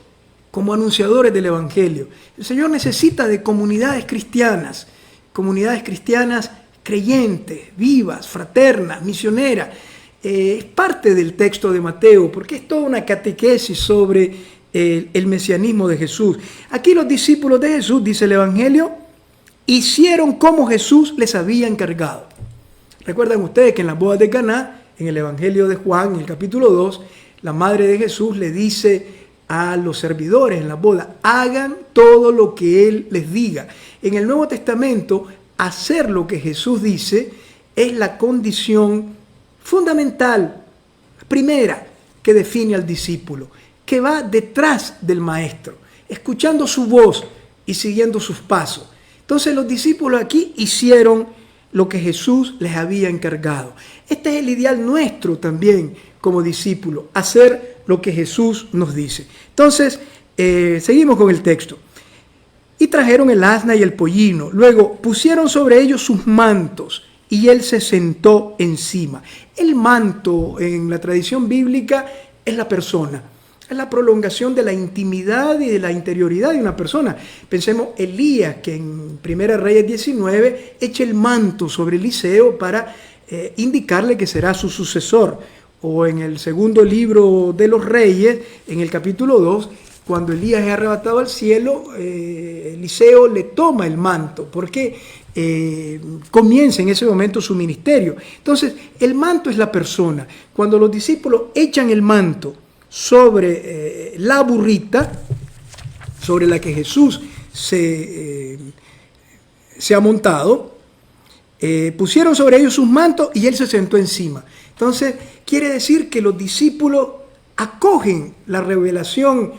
Speaker 1: como anunciadores del Evangelio. El Señor necesita de comunidades cristianas creyentes, vivas, fraternas, misioneras. Es parte del texto de Mateo, porque es toda una catequesis sobre el mesianismo de Jesús. Aquí los discípulos de Jesús, dice el Evangelio, hicieron como Jesús les había encargado. Recuerdan ustedes que en las bodas de Caná, en el Evangelio de Juan, en el capítulo 2, la madre de Jesús le dice a los servidores en la boda: hagan todo lo que Él les diga. En el Nuevo Testamento, hacer lo que Jesús dice es la condición fundamental, primera, que define al discípulo, que va detrás del maestro, escuchando su voz y siguiendo sus pasos. Entonces los discípulos aquí hicieron lo que Jesús les había encargado. Este es el ideal nuestro también como discípulos, hacer lo que Jesús nos dice. Entonces, seguimos con el texto. Y trajeron el asna y el pollino. Luego pusieron sobre ellos sus mantos y Él se sentó encima. El manto en la tradición bíblica es la persona. Es la prolongación de la intimidad y de la interioridad de una persona. Pensemos Elías, que en 1 Reyes 19 echa el manto sobre Eliseo para indicarle que será su sucesor. O en el segundo libro de los Reyes, en el capítulo 2, cuando Elías es arrebatado al cielo, Eliseo le toma el manto, porque comienza en ese momento su ministerio. Entonces, el manto es la persona. Cuando los discípulos echan el manto sobre la burrita, sobre la que Jesús se ha montado, pusieron sobre ellos sus mantos y Él se sentó encima. Entonces, quiere decir que los discípulos acogen la revelación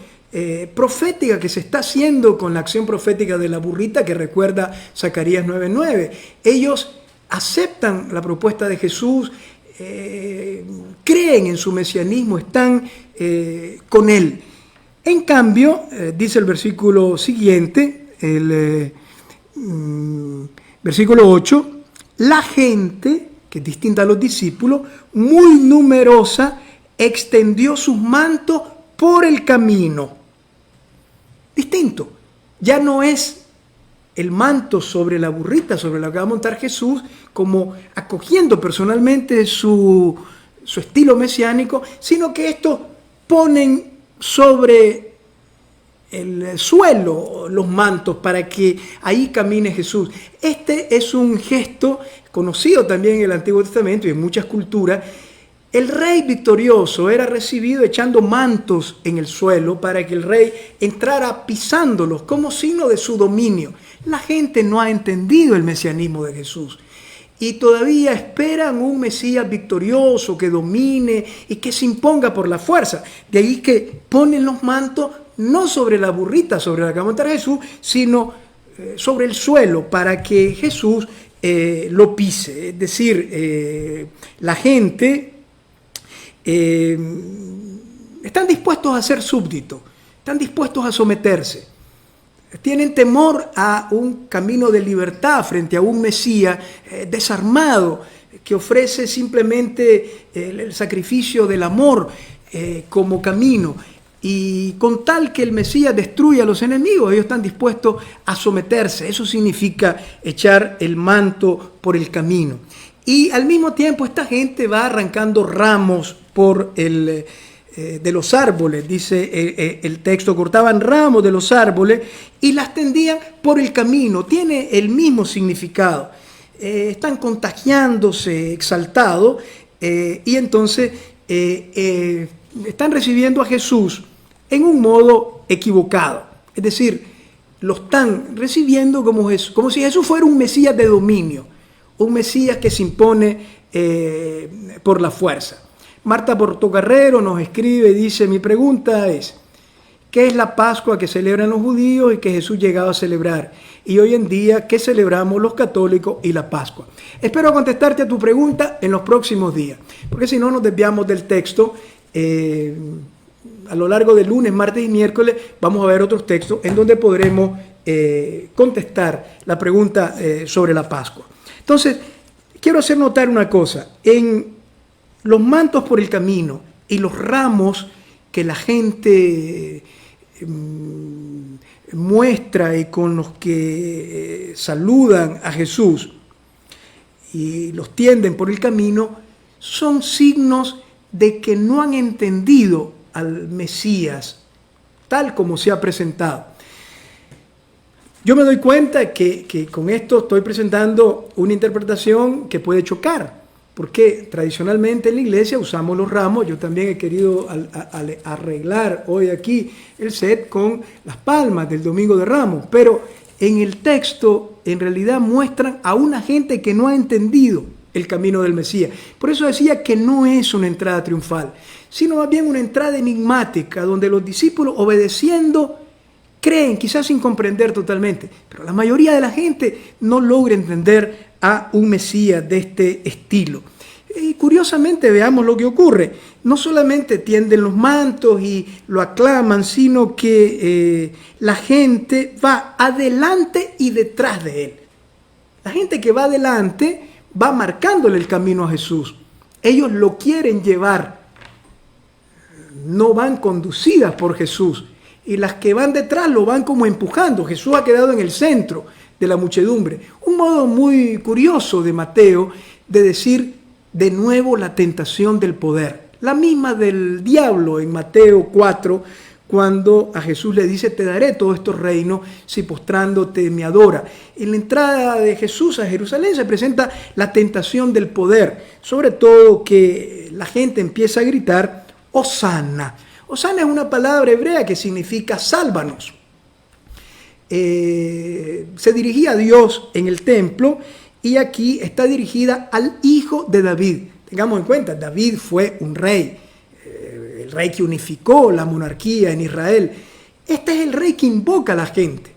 Speaker 1: profética que se está haciendo con la acción profética de la burrita, que recuerda Zacarías 9:9. Ellos aceptan la propuesta de Jesús, creen en su mesianismo, están con Él. En cambio, dice el versículo siguiente, el versículo 8, la gente, que es distinta a los discípulos, muy numerosa, extendió sus mantos por el camino. Distinto. Ya no es el manto sobre la burrita, sobre la que va a montar Jesús, como acogiendo personalmente su estilo mesiánico, sino que estos ponen sobre el suelo los mantos para que ahí camine Jesús. Este es un gesto conocido también en el Antiguo Testamento y en muchas culturas. El rey victorioso era recibido echando mantos en el suelo para que el rey entrara pisándolos como signo de su dominio. La gente no ha entendido el mesianismo de Jesús y todavía esperan un Mesías victorioso que domine y que se imponga por la fuerza. De ahí que ponen los mantos no sobre la burrita sobre la que va a montar Jesús, sino sobre el suelo para que Jesús lo pise. Es decir, la gente están dispuestos a ser súbditos, están dispuestos a someterse, tienen temor a un camino de libertad frente a un Mesías desarmado que ofrece simplemente el sacrificio del amor como camino, y con tal que el Mesías destruya a los enemigos, ellos están dispuestos a someterse. Eso significa echar el manto por el camino. Y al mismo tiempo esta gente va arrancando ramos de los árboles, dice el texto, cortaban ramos de los árboles y las tendían por el camino. Tiene el mismo significado. están contagiándose exaltados y entonces están recibiendo a Jesús en un modo equivocado. Es decir, lo están recibiendo como si Jesús fuera un Mesías de dominio, un Mesías que se impone por la fuerza. Marta Portocarrero nos escribe y dice, mi pregunta es, ¿qué es la Pascua que celebran los judíos y que Jesús llegaba a celebrar? Y hoy en día, ¿qué celebramos los católicos y la Pascua? Espero contestarte a tu pregunta en los próximos días, porque si no nos desviamos del texto. A lo largo de lunes, martes y miércoles vamos a ver otros textos en donde podremos contestar la pregunta sobre la Pascua. Entonces, quiero hacer notar una cosa. En los mantos por el camino y los ramos que la gente muestra y con los que saludan a Jesús y los tienden por el camino, son signos de que no han entendido al Mesías tal como se ha presentado. Yo me doy cuenta que con esto estoy presentando una interpretación que puede chocar, porque tradicionalmente en la iglesia usamos los ramos. Yo también he querido arreglar hoy aquí el set con las palmas del Domingo de Ramos, pero en el texto en realidad muestran a una gente que no ha entendido el camino del Mesías. Por eso decía que no es una entrada triunfal, sino más bien una entrada enigmática, donde los discípulos, obedeciendo, creen, quizás sin comprender totalmente, pero la mayoría de la gente no logra entender a un Mesías de este estilo. Y curiosamente veamos lo que ocurre. No solamente tienden los mantos y lo aclaman, sino que la gente va adelante y detrás de él. La gente que va adelante va marcándole el camino a Jesús. Ellos lo quieren llevar, no van conducidas por Jesús. Y las que van detrás lo van como empujando. Jesús ha quedado en el centro de la muchedumbre. Un modo muy curioso de Mateo de decir de nuevo la tentación del poder. La misma del diablo en Mateo 4, cuando a Jesús le dice, te daré todos estos reinos si postrándote me adora. En la entrada de Jesús a Jerusalén se presenta la tentación del poder, sobre todo que la gente empieza a gritar, Hosana. Hosana es una palabra hebrea que significa sálvanos. Se dirigía a Dios en el templo y aquí está dirigida al hijo de David. Tengamos en cuenta, David fue un rey, el rey que unificó la monarquía en Israel. Este es el rey que invoca a la gente,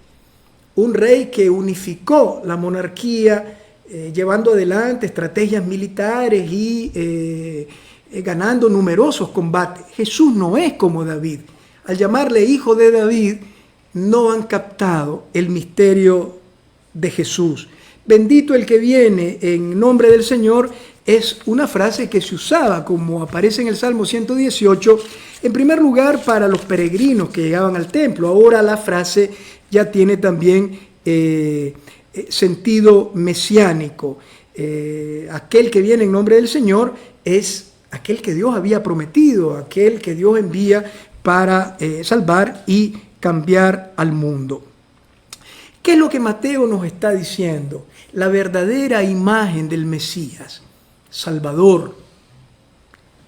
Speaker 1: un rey que unificó la monarquía llevando adelante estrategias militares y ganando numerosos combates. Jesús no es como David. Al llamarle hijo de David, no han captado el misterio de Jesús. Bendito el que viene en nombre del Señor es una frase que se usaba, como aparece en el Salmo 118, en primer lugar para los peregrinos que llegaban al templo. Ahora la frase ya tiene también sentido mesiánico. Aquel que viene en nombre del Señor es aquel que Dios había prometido, aquel que Dios envía para salvar y cambiar al mundo. ¿Qué es lo que Mateo nos está diciendo? La verdadera imagen del Mesías, Salvador,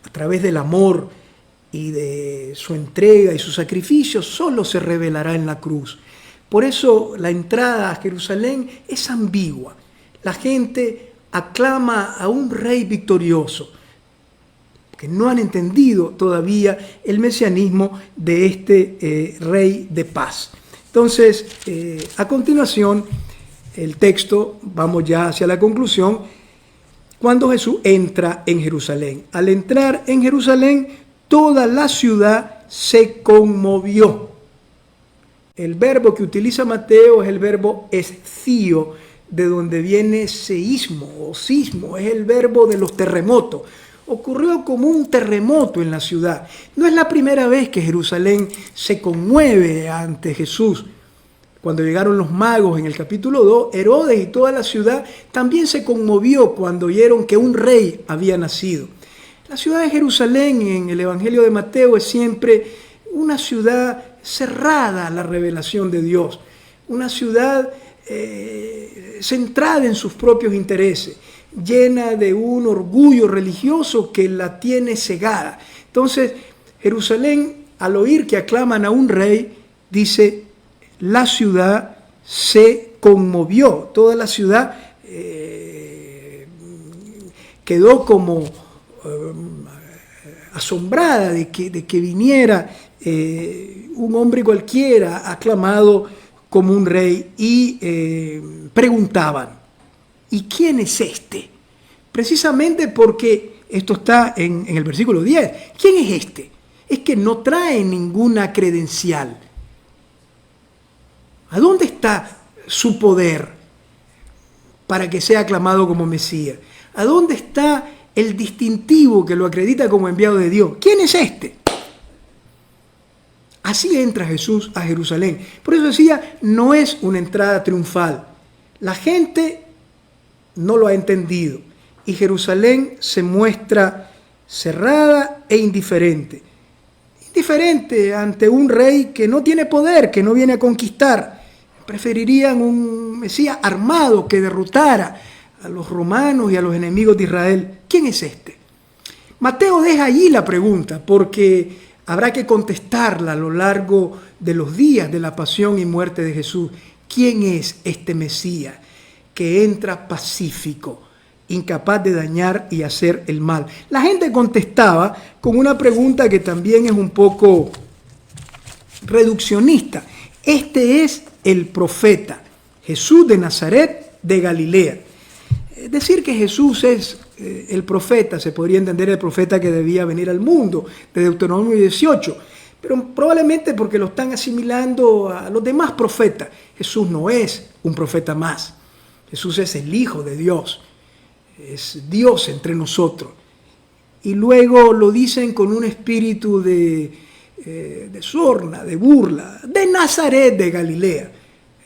Speaker 1: a través del amor y de su entrega y su sacrificio, solo se revelará en la cruz. Por eso la entrada a Jerusalén es ambigua. La gente aclama a un rey victorioso, que no han entendido todavía el mesianismo de este rey de paz. Entonces, a continuación, el texto, vamos ya hacia la conclusión, cuando Jesús entra en Jerusalén. Al entrar en Jerusalén, toda la ciudad se conmovió. El verbo que utiliza Mateo es el verbo escío, de donde viene seísmo o sismo, es el verbo de los terremotos. Ocurrió como un terremoto en la ciudad. No es la primera vez que Jerusalén se conmueve ante Jesús. Cuando llegaron los magos en el capítulo 2, Herodes y toda la ciudad también se conmovió cuando oyeron que un rey había nacido. La ciudad de Jerusalén en el Evangelio de Mateo es siempre una ciudad cerrada a la revelación de Dios, una ciudad centrada en sus propios intereses, llena de un orgullo religioso que la tiene cegada. Entonces, Jerusalén, al oír que aclaman a un rey, dice, la ciudad se conmovió, toda la ciudad quedó como asombrada de que viniera un hombre cualquiera aclamado como un rey, y preguntaban, ¿y quién es este? Precisamente porque esto está en el versículo 10. ¿Quién es este? Es que no trae ninguna credencial. ¿A dónde está su poder para que sea aclamado como Mesías? ¿A dónde está el distintivo que lo acredita como enviado de Dios? ¿Quién es este? Así entra Jesús a Jerusalén. Por eso decía, no es una entrada triunfal. La gente no lo ha entendido y Jerusalén se muestra cerrada e indiferente. Indiferente ante un rey que no tiene poder, que no viene a conquistar. Preferirían un Mesías armado que derrotara a los romanos y a los enemigos de Israel. ¿Quién es este? Mateo deja allí la pregunta porque habrá que contestarla a lo largo de los días de la pasión y muerte de Jesús. ¿Quién es este Mesías que entra pacífico, incapaz de dañar y hacer el mal? La gente contestaba con una pregunta que también es un poco reduccionista. Este es el profeta, Jesús de Nazaret de Galilea. Decir que Jesús es el profeta, se podría entender el profeta que debía venir al mundo, de Deuteronomio 18, pero probablemente porque lo están asimilando a los demás profetas. Jesús no es un profeta más. Jesús es el Hijo de Dios, es Dios entre nosotros. Y luego lo dicen con un espíritu de sorna, de burla, de Nazaret de Galilea.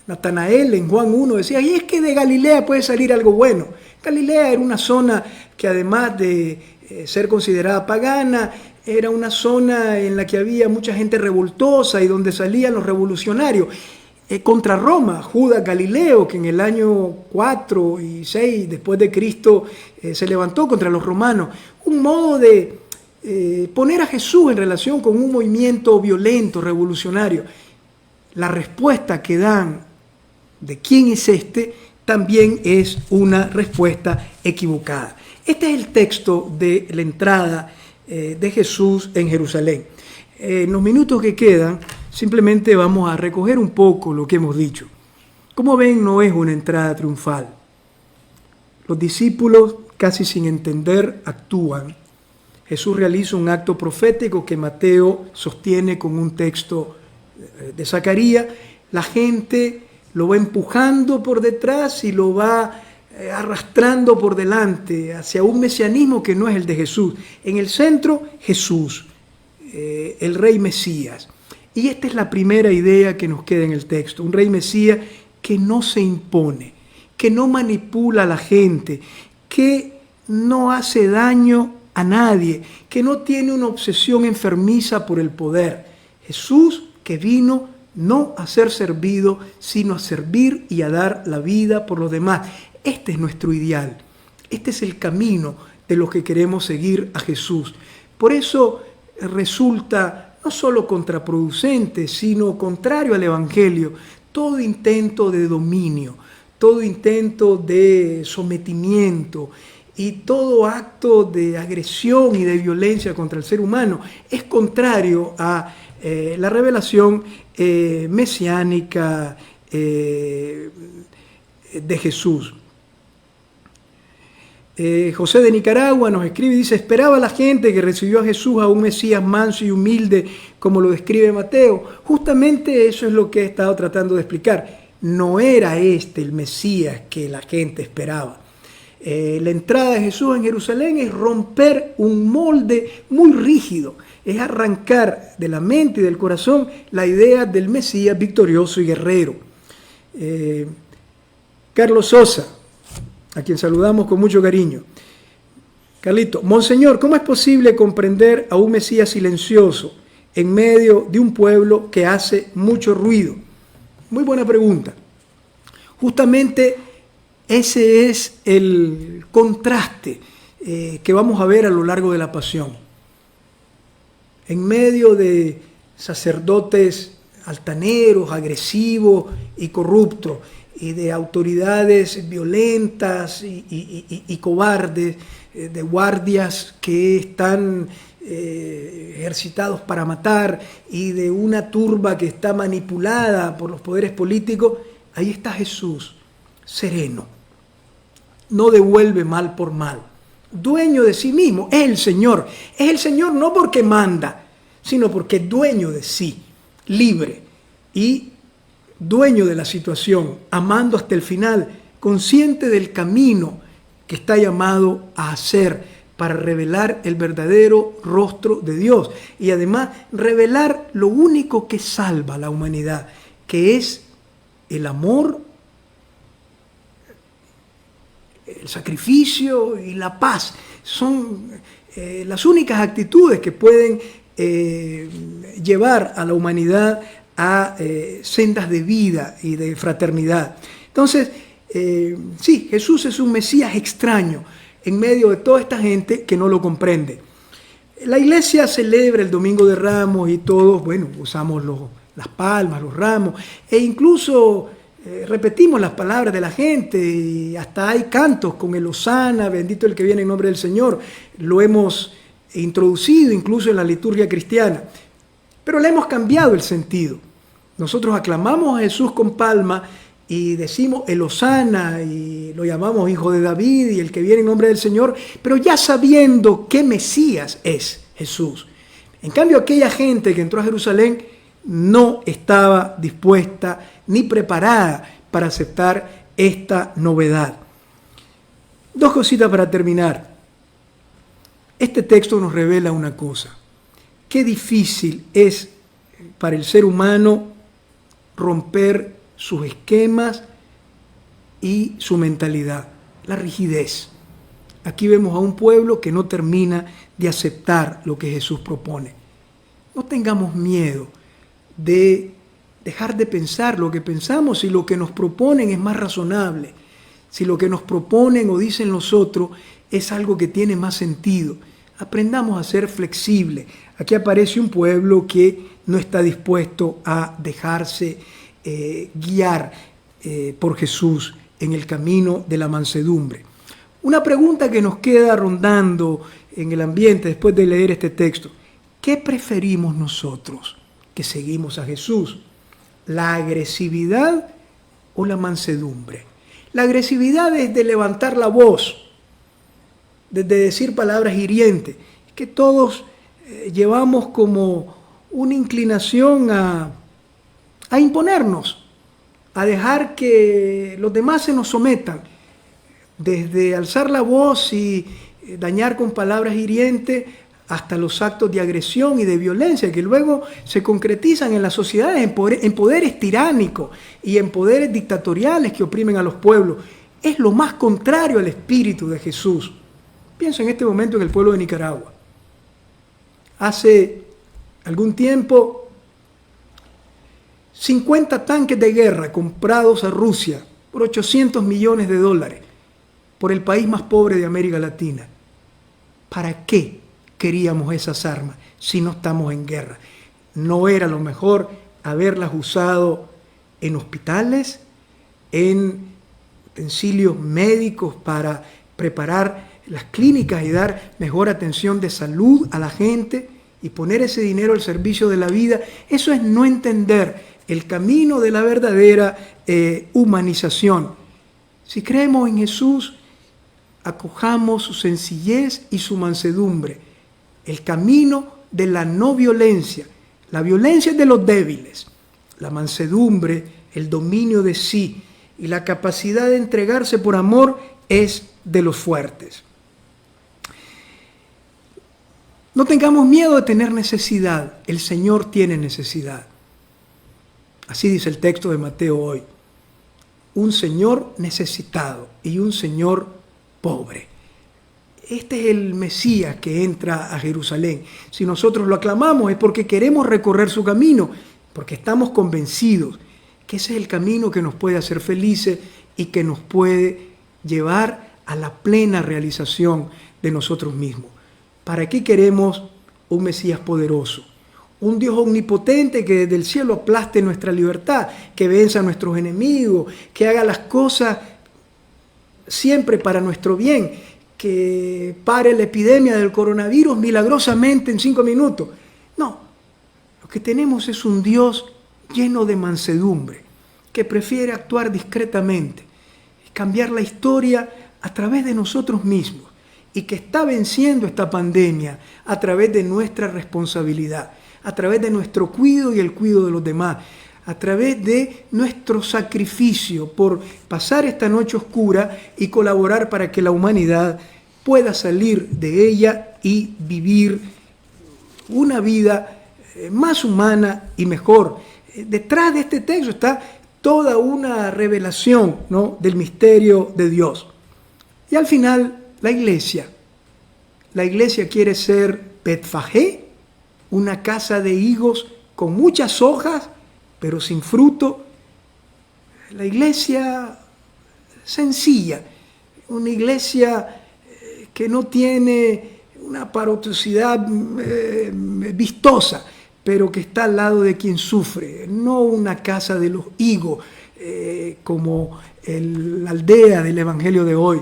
Speaker 1: Natanael en Juan 1 decía, y es que de Galilea puede salir algo bueno. Galilea era una zona que además de ser considerada pagana, era una zona en la que había mucha gente revoltosa y donde salían los revolucionarios. Contra Roma, Judas Galileo, que en el año 4 y 6 después de Cristo se levantó contra los romanos. Un modo de poner a Jesús en relación con un movimiento violento, revolucionario. La respuesta que dan de quién es este también es una respuesta equivocada. Este es el texto de la entrada de Jesús en Jerusalén. En los minutos que quedan, simplemente vamos a recoger un poco lo que hemos dicho. Como ven, no es una entrada triunfal. Los discípulos, casi sin entender, actúan. Jesús realiza un acto profético que Mateo sostiene con un texto de Zacarías. La gente lo va empujando por detrás y lo va arrastrando por delante hacia un mesianismo que no es el de Jesús. En el centro, Jesús, el rey Mesías. Y esta es la primera idea que nos queda en el texto. Un rey Mesías que no se impone, que no manipula a la gente, que no hace daño a nadie, que no tiene una obsesión enfermiza por el poder. Jesús que vino no a ser servido, sino a servir y a dar la vida por los demás. Este es nuestro ideal. Este es el camino de los que queremos seguir a Jesús. Por eso resulta no solo contraproducente, sino contrario al Evangelio, todo intento de dominio, todo intento de sometimiento y todo acto de agresión y de violencia contra el ser humano es contrario a la revelación mesiánica de Jesús. José de Nicaragua nos escribe y dice, esperaba la gente que recibió a Jesús a un Mesías manso y humilde como lo describe Mateo. Justamente eso es lo que he estado tratando de explicar. No era este el Mesías que la gente esperaba. La entrada de Jesús en Jerusalén es romper un molde muy rígido, es arrancar de la mente y del corazón la idea del Mesías victorioso y guerrero. Carlos Sosa, a quien saludamos con mucho cariño. Carlito, Monseñor, ¿cómo es posible comprender a un Mesías silencioso en medio de un pueblo que hace mucho ruido? Muy buena pregunta. Justamente Ese es el contraste que vamos a ver a lo largo de la pasión. En medio de sacerdotes altaneros, agresivos y corruptos, y de autoridades violentas y cobardes, de guardias que están ejercitados para matar, y de una turba que está manipulada por los poderes políticos, ahí está Jesús, sereno. No devuelve mal por mal. Dueño de sí mismo, es el Señor. Es el Señor no porque manda, sino porque es dueño de sí, libre y dueño de la situación, amando hasta el final, consciente del camino que está llamado a hacer para revelar el verdadero rostro de Dios y además revelar lo único que salva a la humanidad, que es el amor, el sacrificio y la paz. Son las únicas actitudes que pueden llevar a la humanidad a sendas de vida y de fraternidad. Entonces, sí, Jesús es un Mesías extraño en medio de toda esta gente que no lo comprende. La iglesia celebra el Domingo de Ramos y todos, bueno, usamos las palmas, los ramos, e incluso repetimos las palabras de la gente, y hasta hay cantos con el Hosana, bendito el que viene en nombre del Señor. Lo hemos introducido incluso en la liturgia cristiana, pero le hemos cambiado el sentido. Nosotros aclamamos a Jesús con palma y decimos el Hosana y lo llamamos Hijo de David y el que viene en nombre del Señor, pero ya sabiendo qué Mesías es Jesús. En cambio, aquella gente que entró a Jerusalén no estaba dispuesta ni preparada para aceptar esta novedad. Dos cositas para terminar. Este texto nos revela una cosa: qué difícil es para el ser humano romper sus esquemas y su mentalidad, la rigidez. Aquí vemos a un pueblo que no termina de aceptar lo que Jesús propone. No tengamos miedo de dejar de pensar lo que pensamos si lo que nos proponen es más razonable, si lo que nos proponen o dicen los otros es algo que tiene más sentido. Aprendamos a ser flexibles. Aquí aparece un pueblo que no está dispuesto a dejarse guiar por Jesús en el camino de la mansedumbre. Una pregunta que nos queda rondando en el ambiente después de leer este texto: ¿qué preferimos nosotros que seguimos a Jesús? ¿La agresividad o la mansedumbre? La agresividad es de levantar la voz, de decir palabras hirientes, que todos llevamos como una inclinación a imponernos, a dejar que los demás se nos sometan, desde alzar la voz y dañar con palabras hirientes hasta los actos de agresión y de violencia que luego se concretizan en las sociedades en poderes tiránicos y en poderes dictatoriales que oprimen a los pueblos. Es lo más contrario al espíritu de Jesús. Pienso en este momento en el pueblo de Nicaragua. Hace algún tiempo, 50 tanques de guerra comprados a Rusia por $800 millones, por el país más pobre de América Latina. ¿Para qué queríamos esas armas si no estamos en guerra? ¿No era lo mejor haberlas usado en hospitales, en utensilios médicos para preparar las clínicas y dar mejor atención de salud a la gente y poner ese dinero al servicio de la vida? Eso es no entender el camino de la verdadera humanización. Si creemos en Jesús, acojamos su sencillez y su mansedumbre, el camino de la no violencia. La violencia es de los débiles, la mansedumbre, el dominio de sí y la capacidad de entregarse por amor es de los fuertes. No tengamos miedo de tener necesidad. El Señor tiene necesidad. Así dice el texto de Mateo hoy. Un Señor necesitado y un Señor pobre. Este es el Mesías que entra a Jerusalén. Si nosotros lo aclamamos es porque queremos recorrer su camino, porque estamos convencidos que ese es el camino que nos puede hacer felices y que nos puede llevar a la plena realización de nosotros mismos. ¿Para qué queremos un Mesías poderoso? Un Dios omnipotente que desde el cielo aplaste nuestra libertad, que venza a nuestros enemigos, que haga las cosas siempre para nuestro bien, que pare la epidemia del coronavirus milagrosamente en 5 minutos. No, lo que tenemos es un Dios lleno de mansedumbre, que prefiere actuar discretamente, cambiar la historia a través de nosotros mismos y que está venciendo esta pandemia a través de nuestra responsabilidad, a través de nuestro cuidado y el cuidado de los demás, a través de nuestro sacrificio por pasar esta noche oscura y colaborar para que la humanidad pueda salir de ella y vivir una vida más humana y mejor. Detrás de este texto está toda una revelación, ¿no?, del misterio de Dios. Y al final, la iglesia quiere ser Betfagé, una casa de higos con muchas hojas, pero sin fruto. La iglesia sencilla, una iglesia que no tiene una parotosidad vistosa, pero que está al lado de quien sufre, no una casa de los higos, como la aldea del Evangelio de hoy.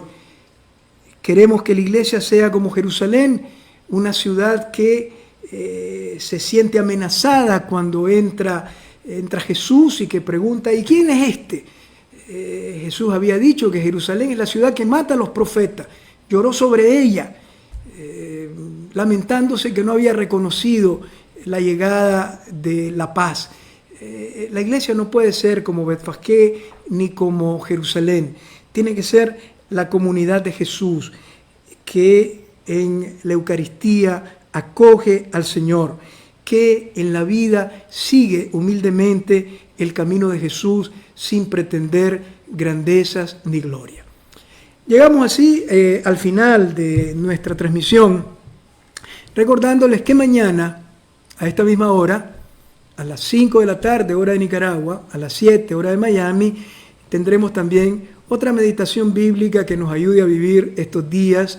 Speaker 1: Queremos que la iglesia sea como Jerusalén, una ciudad que se siente amenazada cuando entra Jesús y que pregunta: ¿y quién es este? Jesús había dicho que Jerusalén es la ciudad que mata a los profetas. Lloró sobre ella, lamentándose que no había reconocido la llegada de la paz. La iglesia no puede ser como Betfagé ni como Jerusalén. Tiene que ser la comunidad de Jesús, que en la Eucaristía acoge al Señor, que en la vida sigue humildemente el camino de Jesús sin pretender grandezas ni gloria. Llegamos así al final de nuestra transmisión, recordándoles que mañana, a esta misma hora, a las 5 de la tarde, hora de Nicaragua, a las 7, hora de Miami, tendremos también otra meditación bíblica que nos ayude a vivir estos días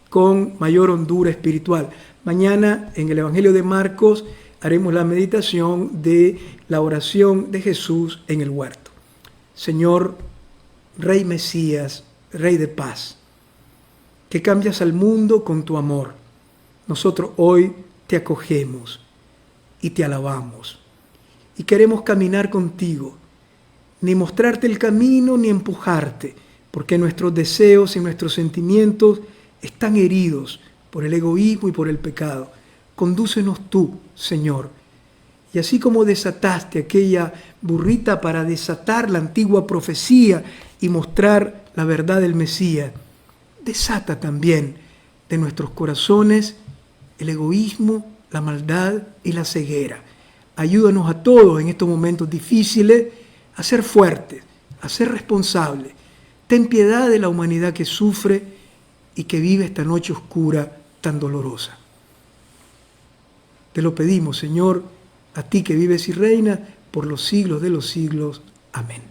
Speaker 1: con mayor hondura espiritual. Mañana, en el Evangelio de Marcos, haremos la meditación de la oración de Jesús en el huerto. Señor, Rey Mesías, Rey de paz, que cambias al mundo con tu amor. Nosotros hoy te acogemos y te alabamos. Y queremos caminar contigo, ni mostrarte el camino ni empujarte, porque nuestros deseos y nuestros sentimientos están heridos por el egoísmo y por el pecado. Condúcenos tú, Señor. Y así como desataste aquella burrita para desatar la antigua profecía y mostrar la verdad del Mesías, desata también de nuestros corazones el egoísmo, la maldad y la ceguera. Ayúdanos a todos en estos momentos difíciles a ser fuertes, a ser responsables. Ten piedad de la humanidad que sufre y que vive esta noche oscura tan dolorosa. Te lo pedimos, Señor, a ti que vives y reinas por los siglos de los siglos. Amén.